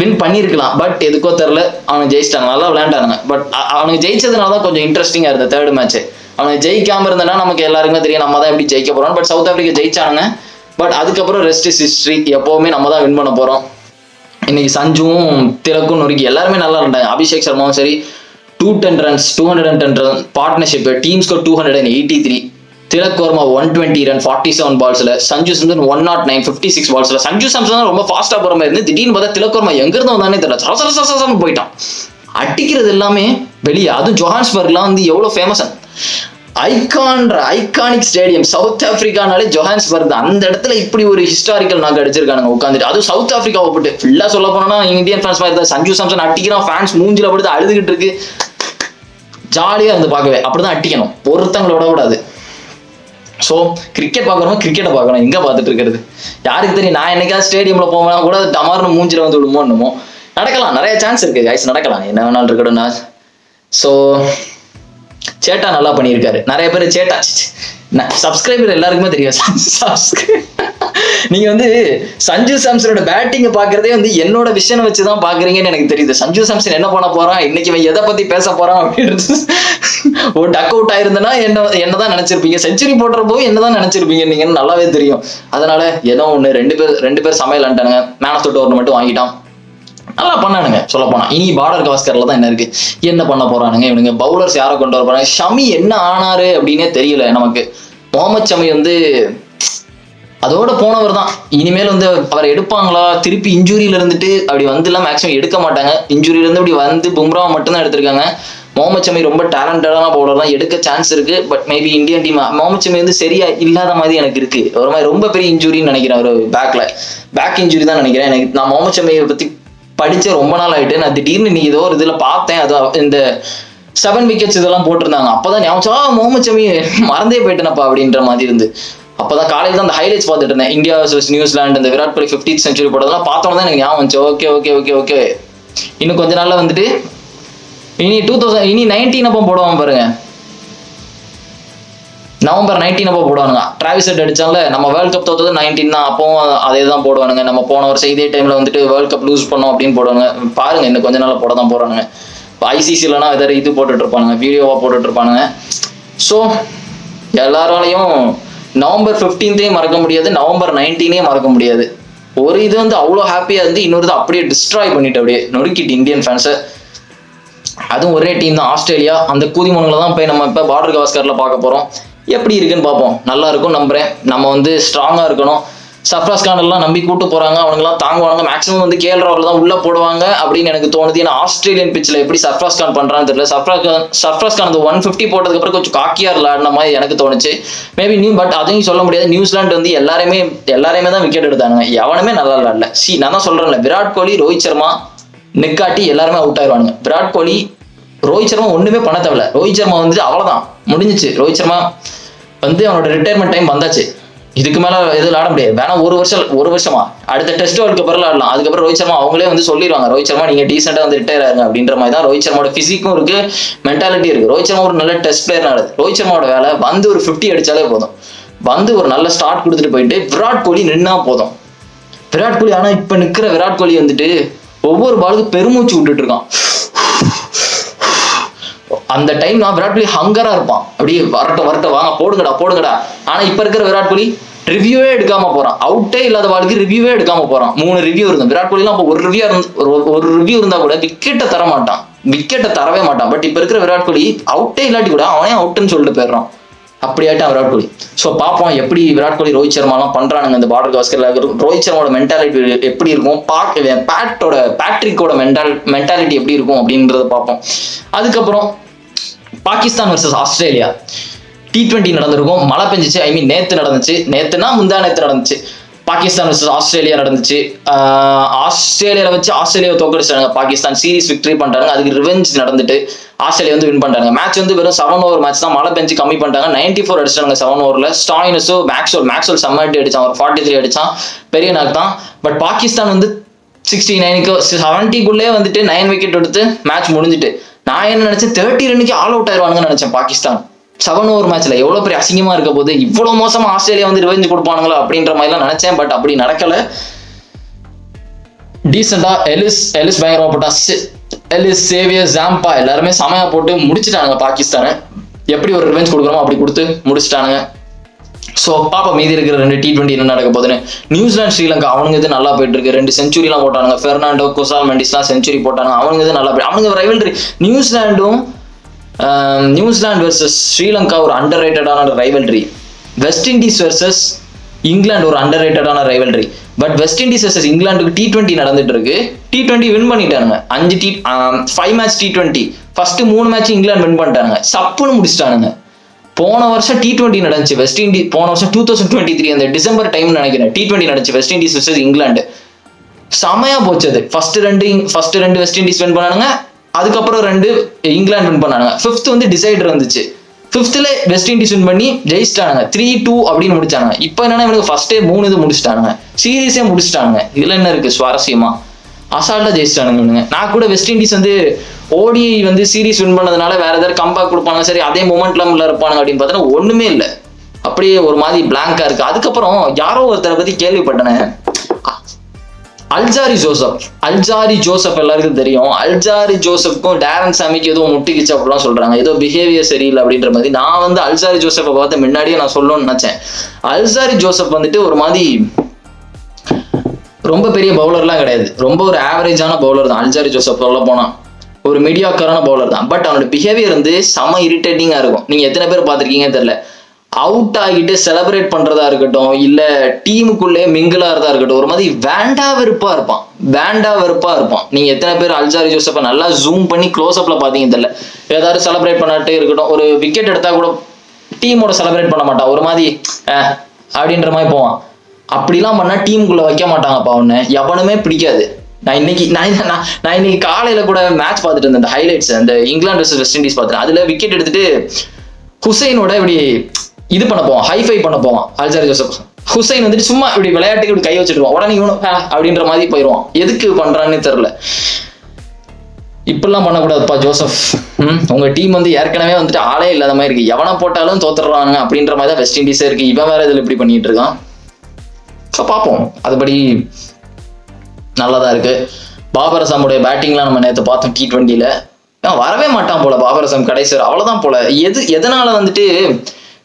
வின் பண்ணியிருக்கலாம். பட் எதுக்கோ தெரில அவனுக்கு ஜெயிச்சிட்டாங்க, நல்லா விளையாண்டானுங்க. பட் அவனுக்கு ஜெயிச்சதுனால தான் கொஞ்சம் இன்ட்ரெஸ்டிங்கா இருந்தது தேர்ட் மேட்ச். அவனுக்கு ஜெயிக்காம இருந்தனா நமக்கு எல்லாருக்குமே தெரியும் நம்ம தான் எப்படி ஜெயிக்க போறோம். பட் சவுத் ஆப்பிரிக்கா ஜெயிச்சானுங்க. பட் அதுக்கப்புறம் ரெஸ்ட் இஸ் ஹிஸ்டரி, எப்பவுமே நம்ம தான் வின் பண்ண போறோம். இன்னைக்கு சஞ்சுவும் திலக்கும் நொறுக்கி எல்லாருமே நல்லா இருந்தாங்க. அபிஷேக் சர்மாவும் சரி, 210 runs 210 run partnership, team score 283, Tilak Varma 120 run 47 balls, Sanju Samson 109 56 balls. Sanju Samson ரொம்ப ஃபாஸ்டா போற மாதிரி இருந்து திடீர்னு பார்த்தா திலக் வர்மா எங்க இருந்து வந்தானே தெரியல, சரசரசரசரன்னு போயிட்டான். அடிக்கிறது எல்லாமே வெளியே. அதுவும் ஜோஹான்ஸ்பர்க்லாம் வந்து எவ்வளவு ஃபேமஸ், ஐகானிக் ஸ்டேடியம் சவுத் ஆப்பிரிக்கானாலே ஜோஹான்ஸ்பர்க் தான். அந்த இடத்துல இப்படி ஒரு ஹிஸ்டாரிக்கல் நாக்கு அடிச்சிருக்கானுங்க உட்காந்துட்டு. அதுவும் சவுத் ஆப்பிரிக்காவை போட்டு ஃபுல்லா சொல்ல போனா இந்தியன் ஃபேன்ஸ் மாதிரி தான். சஞ்சு சாம்சன் அடிக்கிறான், ஃபேன்ஸ் மூஞ்சில படுத்து அழுதுகிட்டு இருக்கு, ஜாலியா இருந்து பார்க்கவே. அப்படிதான் அடிக்கணும், ஒருத்தங்களோட கூடாது. ஸோ கிரிக்கெட் பார்க்கறோம், கிரிக்கெட்டை பார்க்கணும். எங்க பார்த்துட்டு இருக்கிறது யாருக்கு தெரியும். நான் என்னைக்காவது ஸ்டேடியம்ல போவேனா கூட டமார்னு மூஞ்சில வந்து விடுமோ என்னமோ. நடக்கலாம், நிறைய சான்ஸ் இருக்கு கைஸ், நடக்கலாம், என்ன வேணாலும் இருக்கணும்னா. ஸோ சேட்டா நல்லா பண்ணியிருக்காரு. நிறைய பேர் சேட்டா சப்ஸ்கிரைபர் எல்லாருக்குமே தெரியும். நீங்க வந்து சஞ்சு சாம்சனோட பேட்டிங்கை பாக்குறதே வந்து என்னோட விஷனை வச்சுதான் பாக்குறீங்கன்னு எனக்கு தெரியுது. சஞ்சு சாம்சன் என்ன பண்ண போறான், இன்னைக்கு இவன் எதை பத்தி பேச போறான் அப்படின்றது. ஒரு டக் அவுட் ஆயிருந்தனா என்னதான் நினைச்சிருப்பீங்க, செஞ்சுரி போடுறப்போ என்னதான் நினைச்சிருப்பீங்க நீங்கன்னு நல்லாவே தெரியும். அதனால ஏதோ ஒண்ணு ரெண்டு பேர் சமையல் ஆண்டானுங்க. மேன் ஆஃப் த டோர்னமெண்ட் வாங்கிட்டான், நல்லா பண்ணானுங்க. சொல்ல போனா இனி பார்டர் கவாஸ்கர்ல தான் என்ன இருக்கு, என்ன பண்ண போறானுங்க இவனுங்க. பவுலர்ஸ் யாரை கொண்டு வர போறாங்க, ஷமி என்ன ஆனாரு அப்படின்னே தெரியல நமக்கு. முகமது ஷமி வந்து அதோட போனவர் தான். இனிமேல் வந்து அவர் எடுப்பாங்களா, திருப்பி இன்ஜுரியில இருந்துட்டு அப்படி வந்துலாம் மேக்ஸிமம் எடுக்க மாட்டாங்க. இன்ஜுரியில இருந்து இப்படி வந்து பும்ரா மட்டும் தான் எடுத்திருக்காங்க. முகமது ஷமி ரொம்ப டேலண்டடான பவுலர் தான், எடுக்க சான்ஸ் இருக்கு. But maybe Indian team Mohammed Shami வந்து சரியா இல்லாத மாதிரி எனக்கு இருக்கு. ஒரு மாதிரி ரொம்ப பெரிய இன்ஜுரின்னு நினைக்கிறேன், ஒரு பேக் இன்ஜுரி தான் நினைக்கிறேன். எனக்கு நான் முகமது ஷமியை பத்தி படிச்ச ரொம்ப நாள் ஆயிட்டு. நான் திடீர்னு நீ ஏதோ ஒரு இதுல பார்த்தேன், அது இந்த 7 wickets இதெல்லாம் போட்டிருந்தாங்க. அப்பதான் ஞாபகம் முகமது ஷமி மறந்தே போயிட்டேனப்பா அப்படின்ற மாதிரி இருந்து. அப்பதான் காலையில தான் அந்த ஹைலைட்ஸ் பார்த்துட்டு இருந்தேன், இந்தியா vs நியூசிலாந்து, இந்த விராட் கோலி 50th century போட்டதெல்லாம் பார்த்தோம் தான் எனக்கு ஞாபகம் வந்துச்சு. ஓகே ஓகே ஓகே ஓகே இன்னும் கொஞ்ச நாள்ல வந்துட்டு இனி 19 அப்போ போடுவாங்க பாருங்க, நவம்பர் 19 அப்போ போடுவானுங்க. டிராவிஸ் ஹெட் அடிச்சால நம்ம வேர்ல்ட் கப் தோத்தது 19 தான், அப்பவும் அதே தான் போடுவானுங்க. நம்ம போன வருஷம் இதே டைம்ல வந்துட்டு வேர்ல்ட் கப் லூஸ் பண்ணோம் அப்படின்னு போடுவாங்க. பாருங்க இன்னும் கொஞ்ச நாள் போட தான் போறானுங்க. ஐசிசிலனா ஏதாவது இது போட்டுட்டு இருப்பானுங்க, வீடியோவா போட்டுட்டு இருப்பானுங்க. ஸோ எல்லாராலையும் நவம்பர் 15 மறக்க முடியாது, நவம்பர் 19 மறக்க முடியாது. ஒரு இது வந்து அவ்வளோ ஹாப்பியா இருந்து இன்னொரு இது அப்படியே டிஸ்ட்ராய் பண்ணிட்டு அப்படியே நொறுக்கிட்டு இந்தியன் ஃபேன்ஸை. அதுவும் ஒரே டீம் தான் ஆஸ்திரேலியா. அந்த கூதிமனுங்களை தான் போய் நம்ம இப்போ பார்டர் கவாஸ்கர்ல பார்க்க போறோம். எப்படி இருக்குன்னு பார்ப்போம். நல்லா இருக்கும் நம்புறேன். நம்ம வந்து ஸ்ட்ராங்கா இருக்கணும். சர்ஃப்ராஸ் கான் எல்லாம் நம்பி கூட்டு போறாங்க, அவனுங்கெல்லாம் தாங்குவாங்க. மேக்ஸிமம் வந்து கேஎல் ராகுல் தான் உள்ள போடுவாங்க அப்படின்னு எனக்கு தோணுது. ஏன்னா ஆஸ்திரேலியன் பிச்சில் எப்படி சர்ஃப்ராஸ் கான் பண்றான்னு தெரியல. சர்ஃப்ராஸ் கான் அந்த 150 போட்டதுக்கு அப்புறம் கொஞ்சம் காக்கியா விளையாடின மாதிரி எனக்கு தோணுச்சு. மேபி பட் அதையும் சொல்ல முடியாது. நியூசிலாந்து வந்து எல்லாருமே தான் விக்கெட் எடுத்தாங்க, எவனுமே நல்லா விளையாடல. நான் தான் சொல்றேன்ல, விராட் கோலி ரோஹித் சர்மா நிக்காட்டி எல்லாருமே அவுட் ஆயிடுவானுங்க. விராட் கோலி ரோஹித் சர்மா ஒண்ணுமே பண்ண தேவையில்ல. ரோஹித் சர்மா வந்து அவ்வளவுதான், முடிஞ்சிச்சு. ரோஹித் சர்மா வந்து அவனோட ரிட்டையர்மெண்ட் டைம் வந்தாச்சு. இதுக்கு மேல எதுவும் விளையாட முடியாது. வேணா ஒரு வருஷமா அடுத்த டெஸ்ட் வேர்ல்ட் கப் விளையாடலாம். அதுக்கப்புறம் ரோஹித் சர்மா அவங்களே வந்து சொல்லிடுவாங்க, ரோஹித் சர்மா நீங்க டீசெண்டா வந்து ரிட்டையர் ஆகுங்க அப்படின்ற மாதிரி தான். ரோஹித் சர்மாவோட பிசிக்கும் இருக்கு, மென்டாலிட்டி இருக்கு. ரோஹித் சர்மா ஒரு நல்ல டெஸ்ட் பிளேயர் ஆடுது. ரோஹித் சர்மாவோட வேலை வந்து ஒரு 50 அடிச்சாலே போதும், வந்து ஒரு நல்ல ஸ்டார்ட் கொடுத்துட்டு போயிட்டு விராட் கோலி நின்னா போதும். விராட் கோலி ஆனா இப்ப நிக்கிற விராட் கோலி வந்துட்டு ஒவ்வொரு பாலுக்கு பெருமூச்சு விட்டுட்டு இருக்கான். அந்த டைம் நான் விராட் கோலி ஹங்கரா இருப்பான், அப்படியே வரட்டும் வாங்க போடுங்கடா. ஆனா இப்ப இருக்கிற விராட் கோலி ரிவ்யூவே எடுக்காம போறான். அவுட்டே இல்லாத பாலுக்கு ரிவ்யூவே எடுக்காம போறான். 3 ரிவ்யூ இருக்கும் விராட் கோலிலாம். அப்போ ஒரு ரிவ்யூ இருந்தா கூட விக்கெட்டை தரவே மாட்டான். பட் இப்ப இருக்கிற விராட் கோலி அவுட்டே இல்லாட்டி கூட அவனே அவுட்டுன்னு சொல்லிட்டு போயிடுறான். அப்படியாட்டும் விராட் கோலி. ஸோ பார்ப்போம் எப்படி விராட் கோலி ரோஹித் சர்மாலாம் பண்றானுங்க இந்த பார்டர் கவாஸ்கர்ல. ரோஹித் சர்மாவோட மென்டாலிட்டி எப்படி இருக்கும், பேட்ரிக்கோட மென்டாலிட்டி எப்படி இருக்கும் அப்படின்றத பார்ப்போம். அதுக்கப்புறம் பாகிஸ்தான் வர்சஸ் ஆஸ்திரேலியா. T20 நடந்திருக்கும். மழை பெஞ்சிச்சு, ஐ மீன் நேத்து நடந்துச்சு, நேத்துனா முந்தா நேத்து நடந்துச்சு. பாகிஸ்தான் vs ஆஸ்திரேலியா நடந்துச்சு. ஆஸ்திரேலியாவை வச்சு ஆஸ்திரேலியாவை தோக்கடிச்சாங்க. பாகிஸ்தான் சீரிஸ் விக்டரி பண்ணிட்டாங்க. அதுக்கு ரிவெஞ்ச் நடந்துட்டு ஆஸ்திரேலியா வந்து வின் பண்ணிட்டாங்க. மேட்ச் வந்து வெறும் 7 ஓவர் மேட்ச் தான். மழை பெஞ்சு கம்மி பண்ணிட்டாங்க. 94 அடிச்சாங்க 7 ஓவர்ல. ஸ்டாயினஸும் மேக்ஸ்வெல் செம்ம அடி அடிச்சான், ஒரு 43 அடிச்சான், பெரிய நாக் தான். பட் பாகிஸ்தான் வந்து 69க்கு 70க்குள்ளே வந்துட்டு 9 விக்கெட் எடுத்து மேட்ச் முடிஞ்சிட்டு. நான் என்ன நினைச்சேன், 30 ரன்னுக்கு ஆல் அவுட் ஆயிடுவானுங்கன்னு நினைச்சேன். பாகிஸ்தான் 7 ஓவர் மேட்ச்ல எவ்வளவு பெரிய அசிங்கமா இருக்க போது, இவ்வளவு மோசமா ஆஸ்திரேலியா வந்து ரிவெஞ்ச் கொடுப்பானுங்களா அப்படின்ற மாதிரி எல்லாம் நினைச்சேன். பட் அப்படி நடக்கல. டீசெண்டா எலிஸ் பயங்கரமா போட்டான். எலிஸ், சேவியர், ஜாம்பா எல்லாருமே சமையா போட்டு முடிச்சுட்டானுங்க பாகிஸ்தானை. எப்படி ஒரு ரிவெஞ்ச் கொடுக்குறோமோ அப்படி கொடுத்து முடிச்சுட்டானுங்க. ஸோ பாப்பா மீதி இருக்கிற 2 T20 என்ன நடக்க போகுதுன்னு. நியூசிலாந்து ஸ்ரீலங்கா அவனுங்க இது நல்லா போயிட்டு இருக்கு. 2 செஞ்சுரிலாம் போட்டானுங்க. பெர்னாண்டோ, குசால் மெண்டிஸ்லாம் செஞ்சுரி போட்டானுங்க. அவனுங்க இது நல்லா போயிட்டு, அவனுங்க ரைவல்ரி. நியூசிலாந்து வெர்சஸ் ஸ்ரீலங்கா ஒரு அண்டர் ரேட்டடான rivalry. West Indies versus England ஒரு அண்டர் ரேட்டடான rivalry. But West Indies versus இங்கிலாந்துக்கு T20 நடந்துட்டு இருக்கு. T20 வின் பண்ணிட்டானுங்க. 5 match T20 first 3 match England win பண்ணிட்டானுங்க. சப்புன்னு முடிச்சிட்டானுங்க. போன வருஷம் T20 நடந்துச்சு வெஸ்ட் இண்டீஸ். போன வருஷம் 2023 அந்த டிசம்பர் டைம் நினைக்கிறேன் T20 நடந்துச்சு வெஸ்ட் இண்டீஸ் வெர்சஸ் இங்கிலாந்து. செமையா போச்சது. ஃபர்ஸ்ட் ரெண்டு வெஸ்ட் இண்டீஸ் வின் பண்ணானுங்க. அதுக்கப்புறம் 2 இங்கிலாந்து வின் பண்ணானுங்க. 5th வந்து டிசைடர் இருந்துச்சு. 5th வெஸ்ட் இண்டீஸ் வின் பண்ணி ஜெயிச்சிட்டானுங்க. 3-2 அப்படின்னு முடிச்சானுங்க. இப்போ என்னன்னா இவனுக்கு ஃபர்ஸ்டே 3 இது முடிச்சிட்டானுங்க. சீரீஸே முடிச்சிட்டானுங்க. இதுல என்ன இருக்கு சுவாரஸ்யமா? அசால்ட்டா ஜெயிச்சிட்டானுங்க. நான் கூட வெஸ்ட் இண்டீஸ் வந்து ஓடி வந்து சீரீஸ் வின் பண்ணதுனால வேற ஏதாவது கம்பேக் கொடுப்பாங்க, சரி அதே மொமெண்ட்ல இருப்பானுங்க அப்படின்னு பார்த்தா ஒண்ணுமே இல்லை. அப்படியே ஒரு மாதிரி பிளாங்கா இருக்கு. அதுக்கப்புறம் யாரோ ஒருத்தரை பத்தி கேள்விப்பட்டேன், அல்ஜாரி ஜோசப் எல்லாருக்கும் தெரியும். அல்ஜாரி ஜோசப்க்கும் டேரன் சாமிக்கு ஏதோ முட்டிக்கிச்சு அப்படிலாம் சொல்றாங்க. ஏதோ பிஹேவியர் சரியில்லை அப்படின்ற மாதிரி. நான் வந்து அல்ஜாரி ஜோசப்பை பார்த்து முன்னாடியே நான் சொல்லணும்னு நினைச்சேன். அல்ஜாரி ஜோசப் வந்துட்டு ஒரு மாதிரி ரொம்ப பெரிய பவுலர்லாம் கிடையாது. ரொம்ப ஒரு ஆவரேஜான பவுலர் தான் அல்ஜாரி ஜோசப். சொல்ல போனா ஒரு மீடியாக்கரான பவுலர் தான். பட் அவனோட பிஹேவியர் வந்து செம இரிட்டேட்டிங்கா இருக்கும். நீங்க எத்தனை பேர் பார்த்திருக்கீங்கன்னு தெரியல. அவுட் ஆகிட்டு செலிப்ரேட் பண்றதா இருக்கட்டும், இல்ல டீமுக்குள்ளே மிங்கிளாறதா இருக்கட்டும், ஒரு மாதிரி வேண்டா வெறுப்பா இருப்பான். நீங்க எத்தனை பேர் அல்ஜாரி ஜோசப்பை நல்லா ஜூம் பண்ணி க்ளோஸ் அப்ல பாத்தீங்க தெரியல. ஏதாவது செலிப்ரேட் பண்ணாட்டே இருக்கட்டும், ஒரு விக்கெட் எடுத்தா கூட டீமோட செலிப்ரேட் பண்ண மாட்டான். ஒரு மாதிரி அப்படின்ற மாதிரி போவான். அப்படிலாம் பண்ணா டீமுக்குள்ள வைக்க மாட்டாங்கப்பா. அவனு எவனுமே பிடிக்காது. நான் இன்னைக்கு காலையில கூட மேட்ச் பார்த்துட்டு இருந்தேன். அந்த ஹைலைட்ஸ், அந்த இங்கிலாந்து வெர்சஸ் வெஸ்ட் இண்டீஸ் பார்த்துட்டேன். அதுல விக்கெட் எடுத்துட்டு ஹுசைனோட இப்படி இது பண்ண போவான், ஹைஃபை பண்ண போவான் அல்ஜாரி ஜோசப். ஹுசைன் வந்துட்டு சும்மா இப்படி விளையாட்டுக்கு இப்படி கை வச்சுட்டுவான். உடனே இவனும் அப்படின்ற மாதிரி போயிடுவான். எதுக்கு பண்றான்னு தெரியல. இப்பெல்லாம் பண்ணக்கூடாதுப்பா ஜோசப். உங்க டீம் வந்து ஏற்கனவே வந்துட்டு ஆளே இல்லாத மாதிரி இருக்கு. எவனை போட்டாலும் தோத்துறாங்க அப்படின்ற மாதிரி தான் வெஸ்ட் இண்டீஸே இருக்கு. இவன் வேற இதுல இப்படி பண்ணிட்டு இருக்கான். ஸோ பார்ப்போம். அதுபடி நல்லாதான் இருக்கு. பாபர் அசாமுடைய பேட்டிங்லாம் நம்ம நேற்று பார்த்தோம் T20ல. வரவே மாட்டான் போல பாபர் அசாம் கடைசி. அவ்வளவுதான் போல. எதனால வந்துட்டு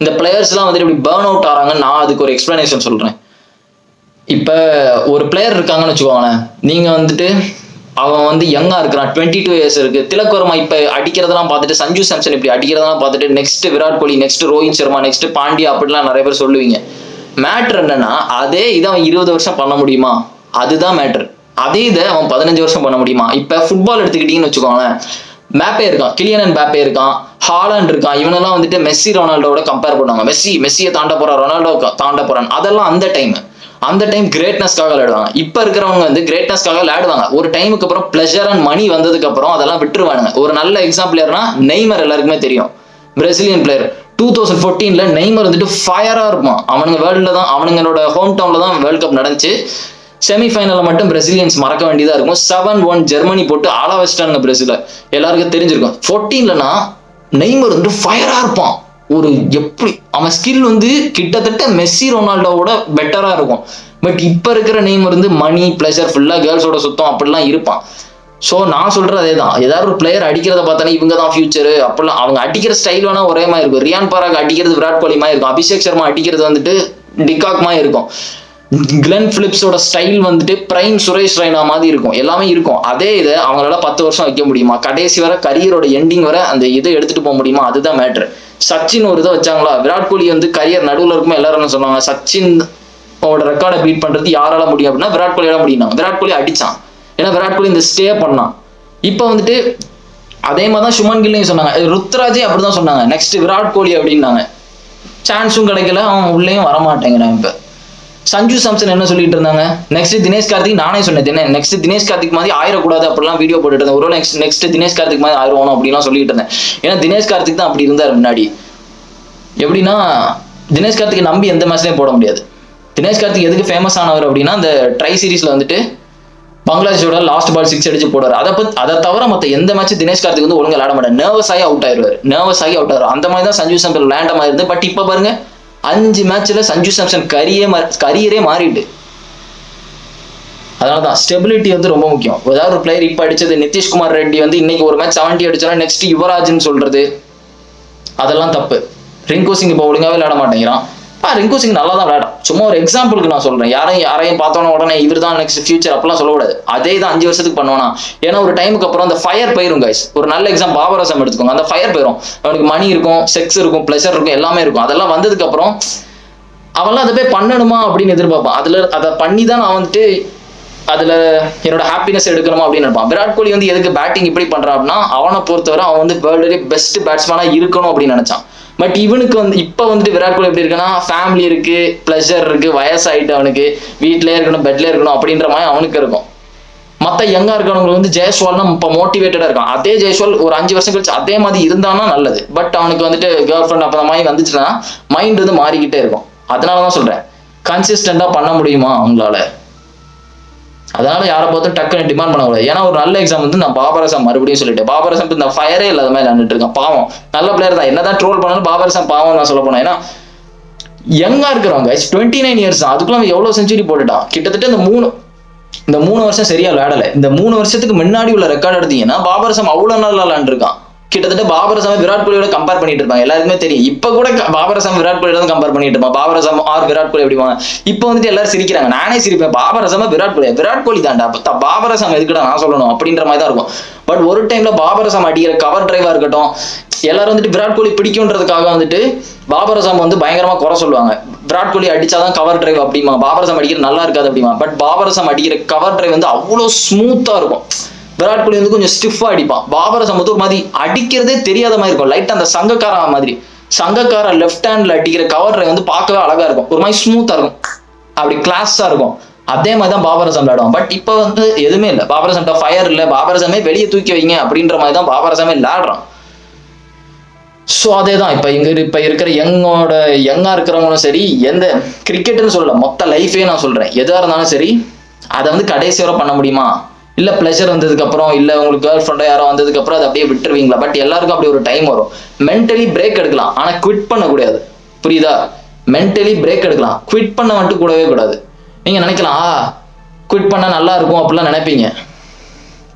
இந்த பிளேயர்ஸ் எல்லாம் வந்துட்டு இப்படி பர்ன் அவுட் ஆறாங்க, நான் அதுக்கு ஒரு எக்ஸ்பிளனேஷன் சொல்றேன். இப்ப ஒரு பிளேயர் இருக்காங்கன்னு வச்சுக்கோங்களேன். நீங்க வந்துட்டு அவன் வந்து யங்கா இருக்கிறான், 22 இயர்ஸ் இருக்கு. திலக் வர்மா இப்ப அடிக்கிறதெல்லாம் பார்த்துட்டு, சஞ்சு சாம்சன் இப்படி அடிக்கிறதெல்லாம் பார்த்துட்டு next Virat Kohli, next Rohit Sharma, next Pandya அப்படிலாம் நிறைய பேர் சொல்லுவீங்க. மேட்ரு என்னன்னா, அதே இதை அவன் 20 வருஷம் பண்ண முடியுமா? அதுதான் மேட்ரு. அதே இதை அவன் 15 வருஷம் பண்ண முடியுமா? இப்ப ஃபுட்பால் எடுத்துக்கிட்டீங்கன்னு வச்சுக்கோங்களேன். மேப்பே இருக்கான், கிலியன் மேப்பே இருக்கான், ஹாலண்ட் இருக்கான். இவனெல்லாம் வந்துட்டு மெஸ்ஸி ரொனால்டோட கம்பேர் பண்ணுவாங்க. மெஸ்ஸியை தாண்ட போறான், ரொனால்டோ தாண்ட போறான். அதெல்லாம் அந்த டைம் கிரேட்னஸ்க்காக விளையாடுவாங்க. இப்ப இருக்கிறவங்க வந்து கிரேட்னஸ்க்காக விளையாடுவாங்க. ஒரு டைமுக்கு அப்புறம் பிளஷர் அண்ட் மணி வந்ததுக்கு அப்புறம் அதெல்லாம் விட்டுருவானுங்க. ஒரு நல்ல எக்ஸாம்பிள் யாருன்னா நெய்மர். எல்லாருக்குமே தெரியும், பிரேசிலியன் பிளேயர். 2014ல நெய்மர் வந்துட்டு ஃபயரா இருப்பான். அவனுங்க வேர்ல்டுல தான், அவனுங்களோட ஹோம் டவுன்ல தான் வேர்ல்ட் கப் நடந்துச்சு. செமிஃபைனல்ல மட்டும் பிரேசிலியன்ஸ் மறக்க வேண்டியதா இருக்கும். 7-1 ஜெர்மனி போட்டு ஆள வச்சிட்டானுங்க பிரேசில. எல்லாருக்கும் தெரிஞ்சிருக்கும். 14லனா நெய்மர் வந்து ஃபயரா இருப்பான். ஒரு எப்படி அவன் ஸ்கில் வந்து கிட்டத்தட்ட மெஸ்ஸி ரொனால்டோவோட பெட்டரா இருக்கும். பட் இப்ப இருக்கிற நெய்மர் வந்து மணி, பிளஷர், ஃபுல்லா கேர்ள்ஸோட சுத்தம் அப்படிலாம் இருப்பான். ஸோ நான் சொல்றது அதேதான். ஏதாவது ஒரு பிளேயர் அடிக்கிறத பார்த்தாலே இவங்க தான் ஃபியூச்சரு அப்படிலாம். அவங்க அடிக்கிற ஸ்டைல் வேணா ஒரே மாதிரி இருக்கும். ரியான் பராக் அடிக்கிறது விராட் கோலி மாதிரி இருக்கும். அபிஷேக் சர்மா அடிக்கிறது வந்துட்டு டிகாக் மாதிரி இருக்கும். கிளென் பிலிப்ஸோட ஸ்டைல் வந்துட்டு பிரைம் சுரேஷ் ரெய்னா மாதிரி இருக்கும். எல்லாமே இருக்கும். அதே இதை அவங்களால 10 வருஷம் வைக்க முடியுமா? கடைசி வரை கரியரோட எண்டிங் வரை அந்த இதை எடுத்துட்டு போக முடியுமா? அதுதான் மேட்ரு. சச்சின் ஒரு இதை வச்சாங்களா, விராட் கோலி வந்து கரியர் நடுவில் இருக்குமே எல்லாரும் என்ன சொன்னாங்க, சச்சின் ரெக்கார்டை பீட் பண்றது யாரால முடியும் அப்படின்னா விராட் கோலியால முடியும். விராட் கோலி அடிச்சான். ஏன்னா விராட் கோலி இந்த ஸ்டே பண்ணான். இப்ப வந்துட்டு அதே மாதிரிதான் சுமன் கில்லையும் சொன்னாங்க. ருத்ராஜே அப்படிதான் சொன்னாங்க, நெக்ஸ்ட் விராட் கோலி அப்படின்னாங்க. சான்ஸும் கிடைக்கல, அவன் உள்ளேயும் வரமாட்டேங்கிறான். இப்போ சஞ்சு சாம்சன் என்ன சொல்லிட்டு இருந்தாங்க, நெக்ஸ்ட் தினேஷ் கார்த்திக், நானே சொன்னேன் நெக்ஸ்ட் தினேஷ் கார்த்திக் மாதிரி ஆயிடக்கூடாது அப்படிலாம் வீடியோ போட்டுட்டு இருந்தேன். ஒரு நெக்ஸ்ட் தினேஷ் கார்த்திக் மாதிரி ஆயிடுவானோ அப்படிலாம் சொல்லிட்டு இருந்தேன். ஏன்னா தினேஷ் கார்த்திக் தான் அப்படி இருந்தார் முன்னாடி. எப்படின்னா தினேஷ் கார்த்திக் நம்பி எந்த மேட்ச்லையும் போட முடியாது. தினேஷ் கார்த்திக் எதுக்கு ஃபேமஸ் ஆனவர் அப்படின்னா, அந்த ட்ரை சீரீஸ்ல வந்துட்டு பங்களாதேஷோட லாஸ்ட் பால் 6 அடிச்சு போடுவார். அதை தவிர மற்ற எந்த மேட்ச் தினேஷ் கார்த்திக் வந்து ஒழுங்கா விளையாட மாட்டார். நர்வஸ் ஆகி அவுட் ஆயிடுவார். அந்த மாதிரி தான் சஞ்சு சாம்சன் விளையாண்ட மாதிரி இருந்து. பட் இப்போ பாருங்க 5 மேட்ச்ல சஞ்சு சாம்சன் கரியரே மாறிட்டு. அதனாலதான் ஸ்டெபிலிட்டி வந்து ரொம்ப முக்கியம். ஏதாவது ஒரு பிளேயர் இப்ப அடிச்சது நிதிஷ்குமார் ரெட்டி வந்து இன்னைக்கு ஒரு மேட்ச் 70 அடிச்சோன்னா நெக்ஸ்ட் யுவராஜ்னு சொல்றது அதெல்லாம் தப்பு. ரிங்கு சிங் இப்போ ஒழுங்காவே விளையாட மாட்டேங்கிறான். ரிங்கு சிங் நல்லா தான் விளையாடும். சும்மா ஒரு எக்ஸாம்பிளுக்கு நான் சொல்றேன். யாரையும் பார்த்தோன்னா உடனே இவர் தான் நெக்ஸ்ட் ஃபியூச்சர் அப்படிலாம் சொல்லக்கூடாது. அதே தான் 5 வருஷத்துக்கு பண்ணுவானா. ஏன்னா ஒரு டைமுக்கு அப்புறம் அந்த ஃபயர் போயிரும் கைஸ். ஒரு நல்ல எக்ஸாம்பிள் பாபர் அசம் எடுத்துக்கோங்க. அந்த ஃபயர் போயிரும். அவனுக்கு மணி இருக்கும், செக்ஸ் இருக்கும், பிளஷர் இருக்கும், எல்லாமே இருக்கும். அதெல்லாம் வந்ததுக்கு அப்புறம் அவன்லாம் அதை போய் பண்ணணுமா அப்படின்னு எதிர்பார்ப்பான். அதை பண்ணி தான் நான் வந்துட்டு அதுல என்னோட ஹாப்பினஸ் எடுக்கணுமா அப்படின்னு நினைப்பான். விராட் கோலி வந்து எதுக்கு பேட்டிங் இப்படி பண்றான் அப்படின்னா, அவனை பொறுத்தவரை அவன் வந்து வேர்ல்டுலேயே பெஸ்ட் பேட்ஸ்மேனா இருக்கணும் அப்படின்னு நினைச்சான். பட் இவனுக்கு வந்து இப்ப வந்துட்டு விராட் கோலி எப்படி இருக்குன்னா, ஃபேமிலி இருக்கு, பிளஷர் இருக்கு, வயசாயிட்டு அவனுக்கு வீட்லயே இருக்கணும், பெட்லயே இருக்கணும் அப்படின்ற மாதிரி அவனுக்கு இருக்கும். மற்ற யங்கா இருக்கிறவங்களுக்கு வந்து ஜெயஸ்வால்னா இப்போ மோட்டிவேட்டடா இருக்கான். அதே ஜெயஸ்வால் ஒரு 5 வருஷம் கழிச்சு அதே மாதிரி இருந்தானா நல்லது. பட் அவனுக்கு வந்துட்டு கேர்ள் ஃப்ரெண்ட் அப்ப மாதிரி வந்துச்சுன்னா மைண்ட் வந்து மாறிக்கிட்டே இருக்கும். அதனாலதான் சொல்றேன், கன்சிஸ்டண்டா பண்ண முடியுமா அவங்களால. அதனால யாரை பார்த்தும் டக்குன்னு டிமாண்ட் பண்ணக்கூடாது. ஏன்னா ஒரு நல்ல எக்ஸாம் வந்து நான் பாபர் அசம் மறுபடியும் சொல்லிட்டேன். பாபர் அசம் இந்த ஃபயரே இல்லாத மாதிரி விளையாண்டுட்டு இருக்கான். பாவம், நல்ல பிளேயர் தான். என்னதான் ட்ரோல் பண்ணாலும் பாபர் அசம் பாவம் நான் சொல்ல போனேன். ஏன்னா யங்கா இருக்கிறவங்க 29 இயர்ஸ் தான். அதுக்குள்ள அவன் எவ்வளவு செஞ்சுரி போட்டுட்டான். கிட்டத்தட்ட இந்த 3 வருஷம் சரியா விளையாடல. இந்த 3 வருஷத்துக்கு முன்னாடி உள்ள ரெக்கார்ட் எடுத்தீங்கன்னா பாபர் அசம் அவ்வளவு நல்லா விளையாண்டுருக்கான். கிட்டத்தட்ட பாபர் அசம் விராட் கோலியோட கம்பேர் பண்ணிட்டு இருப்பாங்க. எல்லாருக்குமே தெரியும். இப்ப கூட பாபர் அசம் விராட் கோலியோட தான் கம்பேர் பண்ணிட்டு இருப்பான். பாபர் அசம் ஆர் விராட் கோலி எப்படிவாங்க. இப்ப வந்துட்டு எல்லாரும் சிரிக்கிறாங்க. நானே சிரிப்பேன். பாபர் அசம் விராட் கோலி தாண்டா. பாபர் அசம் எதுக்குடா நான் சொல்லணும் அப்படின்ற மாதிரி தான் இருக்கும். பட் ஒரு டைம்ல பாபர் அசம் அடிக்கிற கவர் டிரைவா இருக்கட்டும், எல்லாரும் வந்துட்டு விராட் கோலி பிடிக்கும்ன்றதுக்காக வந்துட்டு பாபர் அசம் வந்து பயங்கரமா குறை சொல்லுவாங்க. விராட் கோலி அடிச்சாதான் கவர் டிரைவ் அப்படிமா, பாபர் அசம் அடிக்கிற நல்லா இருக்காது அப்படிமா. பட் பாபர் அசம் அடிக்கிற கவர் டிரைவ் வந்து அவ்வளவு ஸ்மூத்தா இருக்கும். விராட் கோலி வந்து கொஞ்சம் ஸ்டிஃபா அடிப்பான். பாபர் அசம் வந்து ஒரு மாதிரி அடிக்கிறதே தெரியாத மாதிரி இருக்கும். லைட் அந்த சங்கக்கார லெஃப்ட் ஹேண்ட்ல அடிக்கிற கவர் டிரைவ் வந்து பார்க்கவே அழகா இருக்கும். ஒரு மாதிரி ஸ்மூத்தா இருக்கும், அப்படி கிளாஸா இருக்கும். அதே மாதிரி தான் பாபர் அசம் விளையாடுவான். பட் இப்போ வந்து எதுவுமே இல்லை. பாபர் அசம் ஃபயர் இல்லை, பாபர் அசமே வெளியே தூக்கி வைங்க அப்படின்ற மாதிரி தான் பாபர் அசமே விளையாடுறான். ஸோ அதே தான் இப்போ இருக்கிற யங்கா இருக்கிறவங்களும் சரி, எந்த கிரிக்கெட்னு சொல்லல, மொத்த லைஃபே நான் சொல்றேன். எதா இருந்தாலும் சரி, அதை வந்து கடைசி வரை பண்ண முடியுமா? இல்ல பிளஷர் வந்ததுக்கு அப்புறம், இல்ல உங்களுக்கு கேர்ள் ஃப்ரெண்டோ யாரோ வந்ததுக்கு அப்புறம் அதை அப்படியே விட்டுருவீங்களா? பட் எல்லாருக்கும் அப்படி ஒரு டைம் வரும். மென்டலி பிரேக் எடுக்கலாம், ஆனா குவிட் பண்ணக்கூடாது. புரியுதா? மென்டலி பிரேக் எடுக்கலாம், குவிட் பண்ண வந்துட்டு கூடவே கூடாது. நீங்க நினைக்கலாம் குவிட் பண்ணா நல்லா இருக்கும் அப்படிலாம் நினைப்பீங்க.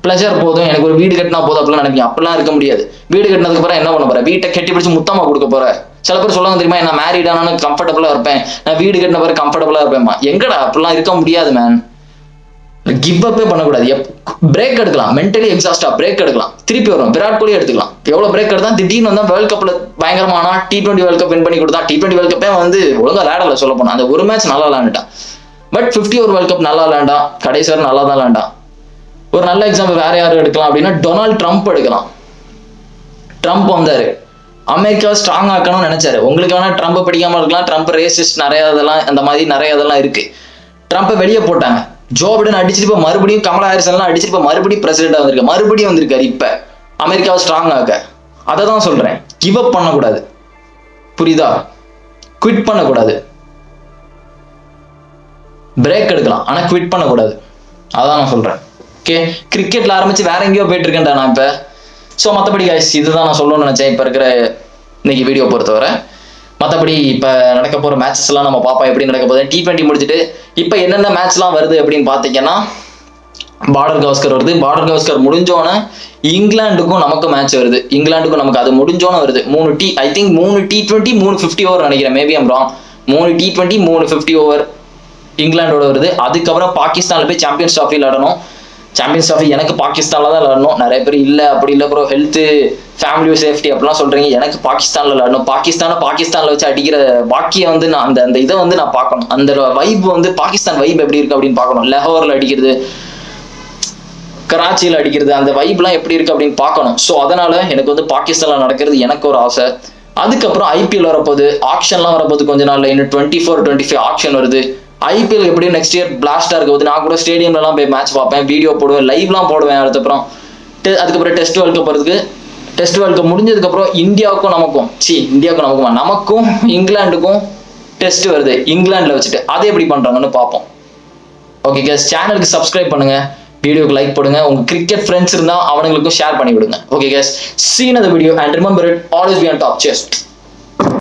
பிளஷர் போதும், எனக்கு ஒரு வீடு கட்டினா போதும் அப்படிலாம் நினைப்பீங்க. அப்படிலாம் இருக்க முடியாது. வீடு கட்டினதுக்கு அப்புறம் என்ன பண்ண போற? வீட்டை கட்டி பிடிச்சு முத்தமா கொடுக்க போற? சில பேர் சொல்லுவாங்க தெரியுமா, நான் மேரிடானு கம்ஃபர்டபுளா இருப்பேன், நான் வீடு கட்டின பிறகு கம்ஃபர்டபுளா இருப்பேன்மா. எங்கடா அப்படிலாம் இருக்க முடியாது மேன். கிவ் அப்பே பண்ணக்கூடாது. பிரேக் எடுக்கலாம், மென்டலி எக்ஸாஸ்டா பிரேக் எடுக்கலாம், திருப்பி வரும். விராட் கோலி எடுத்துக்கலாம். எவ்வளவு பிரேக் எடுத்தா திடீர்னு வந்தா வேர்ல்ட் கப்ல பயங்கரமான T20 வேர்ல்ட் கப் வின் பண்ணி கொடுத்தா. T20 வேர்ல்ட் கப்பே வந்து ஒழுங்கா விளையாடல சொல்ல போனா. அந்த ஒரு மேட்ச் நல்லா விளையாண்டுட்டான். பட் 50 ஓவர் வேர்ல்ட் கப் நல்லா விளையாண்டா, கடைசி வரை நல்லா தான் விளையாண்டான். ஒரு நல்ல எக்ஸாம்பிள் வேற யாரும் எடுக்கலாம் அப்படின்னா டொனால்ட் ட்ரம்ப் எடுக்கலாம். ட்ரம்ப் வந்தாரு, அமெரிக்கா ஸ்ட்ராங் ஆக்கணும்னு நினைச்சாரு. உங்களுக்கு வேணா ட்ரம்ப் பிடிக்காம இருக்கலாம். ட்ரம்ப் ரேசிஸ்ட் நிறைய இதெல்லாம், அந்த மாதிரி நிறைய இதெல்லாம் இருக்கு. ட்ரம்ப்பை வெளியே போட்டாங்க. ஜோ பிடன் அடிச்சுட்டு இப்போ மறுபடியும் கமலா ஹாரிஸ் எல்லாம் அடிச்சுட்டு இப்போ மறுபடியும் பிரசிடென்ட் வந்திருக்காரு. மறுபடியும் வந்திருக்காரு இப்ப அமெரிக்காவை ஸ்ட்ராங் ஆக்க. அதை தான் சொல்றேன், கிவ் அப் பண்ணக்கூடாது. புரியுதா? குவிட் பண்ணக்கூடாது. பிரேக் எடுக்கலாம், ஆனா குவிட் பண்ணக்கூடாது. அதான் நான் சொல்றேன். ஓகே, கிரிக்கெட்ல ஆரம்பிச்சு வேற எங்கேயோ போயிட்டு இருக்கேன்டா நான் இப்ப. ஸோ மற்றபடி கைஸ் இதுதான் நான் சொல்லணும்னு நினைச்சேன் இப்போ இருக்கிற இன்னைக்கு வீடியோ பொறுத்தவரை. மற்றபடி இப்போ நடக்க போகிற மேட்சஸ் எல்லாம் நம்ம பார்ப்போம் எப்படி நடக்க போகுது. T20 முடிச்சுட்டு இப்போ என்னென்ன மேட்ச்லாம் வருது அப்படின்னு பார்த்தீங்கன்னா, பார்டர் கவாஸ்கர் வருது. பார்டர் கவாஸ்கர் முடிஞ்சோன்னே இங்கிலாந்துக்கும் நமக்கு மேட்ச் வருது. இங்கிலாந்துக்கும் நமக்கு அது முடிஞ்சோன்னு வருது. 3 ஐ திங்க் 3 T20 3 50 ஓவர் நினைக்கிறேன். Maybe I'm wrong. 3 T20 3 50 over இங்கிலாண்டோட வருது. அதுக்கப்புறம் பாகிஸ்தான்ல போய் சாம்பியன்ஸ் ட்ராஃபி விளையாடணும். சாம்பியன்ஸ் ட்ராஃபி எனக்கு பாகிஸ்தான்ல தான் விளையாடணும். நிறைய பேர் இல்லை அப்படி இல்லை ப்ரோ, ஹெல்த்து ஃபேமிலி சேஃப்டி அப்படிலாம் சொல்றீங்க. எனக்கு பாகிஸ்தான்ல விளையாடணும். பாகிஸ்தான்ல வச்சு அடிக்கிற பாக்கியை வந்து நான் அந்த இதை வந்து நான் பார்க்கணும். அந்த வைப் வந்து பாகிஸ்தான் வைப் எப்படி இருக்கு அப்படின்னு பார்க்கணும். லாகோர்ல அடிக்கிறது, கராச்சியில் அடிக்கிறது, அந்த வைப்லாம் எப்படி இருக்கு அப்படின்னு பார்க்கணும். ஸோ அதனால எனக்கு வந்து பாகிஸ்தான்ல நடக்கிறது எனக்கு ஒரு ஆசை. அதுக்கப்புறம் ஐபிஎல் வரப்போகுது, ஆக்ஷன்லாம் வரப்போகுது கொஞ்ச நாள்ல, இன்னும் 24-25 ஆக்ஷன் வருது. ஐபிஎல் எப்படியும் நெக்ஸ்ட் இயர் பிளாஸ்டா இருக்க போது. நான் கூட ஸ்டேடியம்லாம் போய் மேட்ச் பார்ப்பேன், வீடியோ போடுவேன், லைவ்லாம் போடுவேன். அதுக்கப்புறம் டெஸ்ட் வேர்ல்ட் கப் வருது. டெஸ்ட் வேர்ல்ட் கப் முடிஞ்சதுக்கப்புறம் நமக்கும் இங்கிலாந்துக்கும் டெஸ்ட் வருது, இங்கிலாந்துல வச்சுட்டு அதை எப்படி பண்றாங்கன்னு பார்ப்போம். ஓகே கைஸ், சேனலுக்கு சப்ஸ்கிரைப் பண்ணுங்க, வீடியோக்கு லைக் போடுங்க, உங்க கிரிக்கெட் ஃப்ரெண்ட்ஸ் இருந்தா அவங்களுக்கும் ஷேர் பண்ணி விடுங்க. Okay guys, see you in the video and remember it, always be on top. Cheers.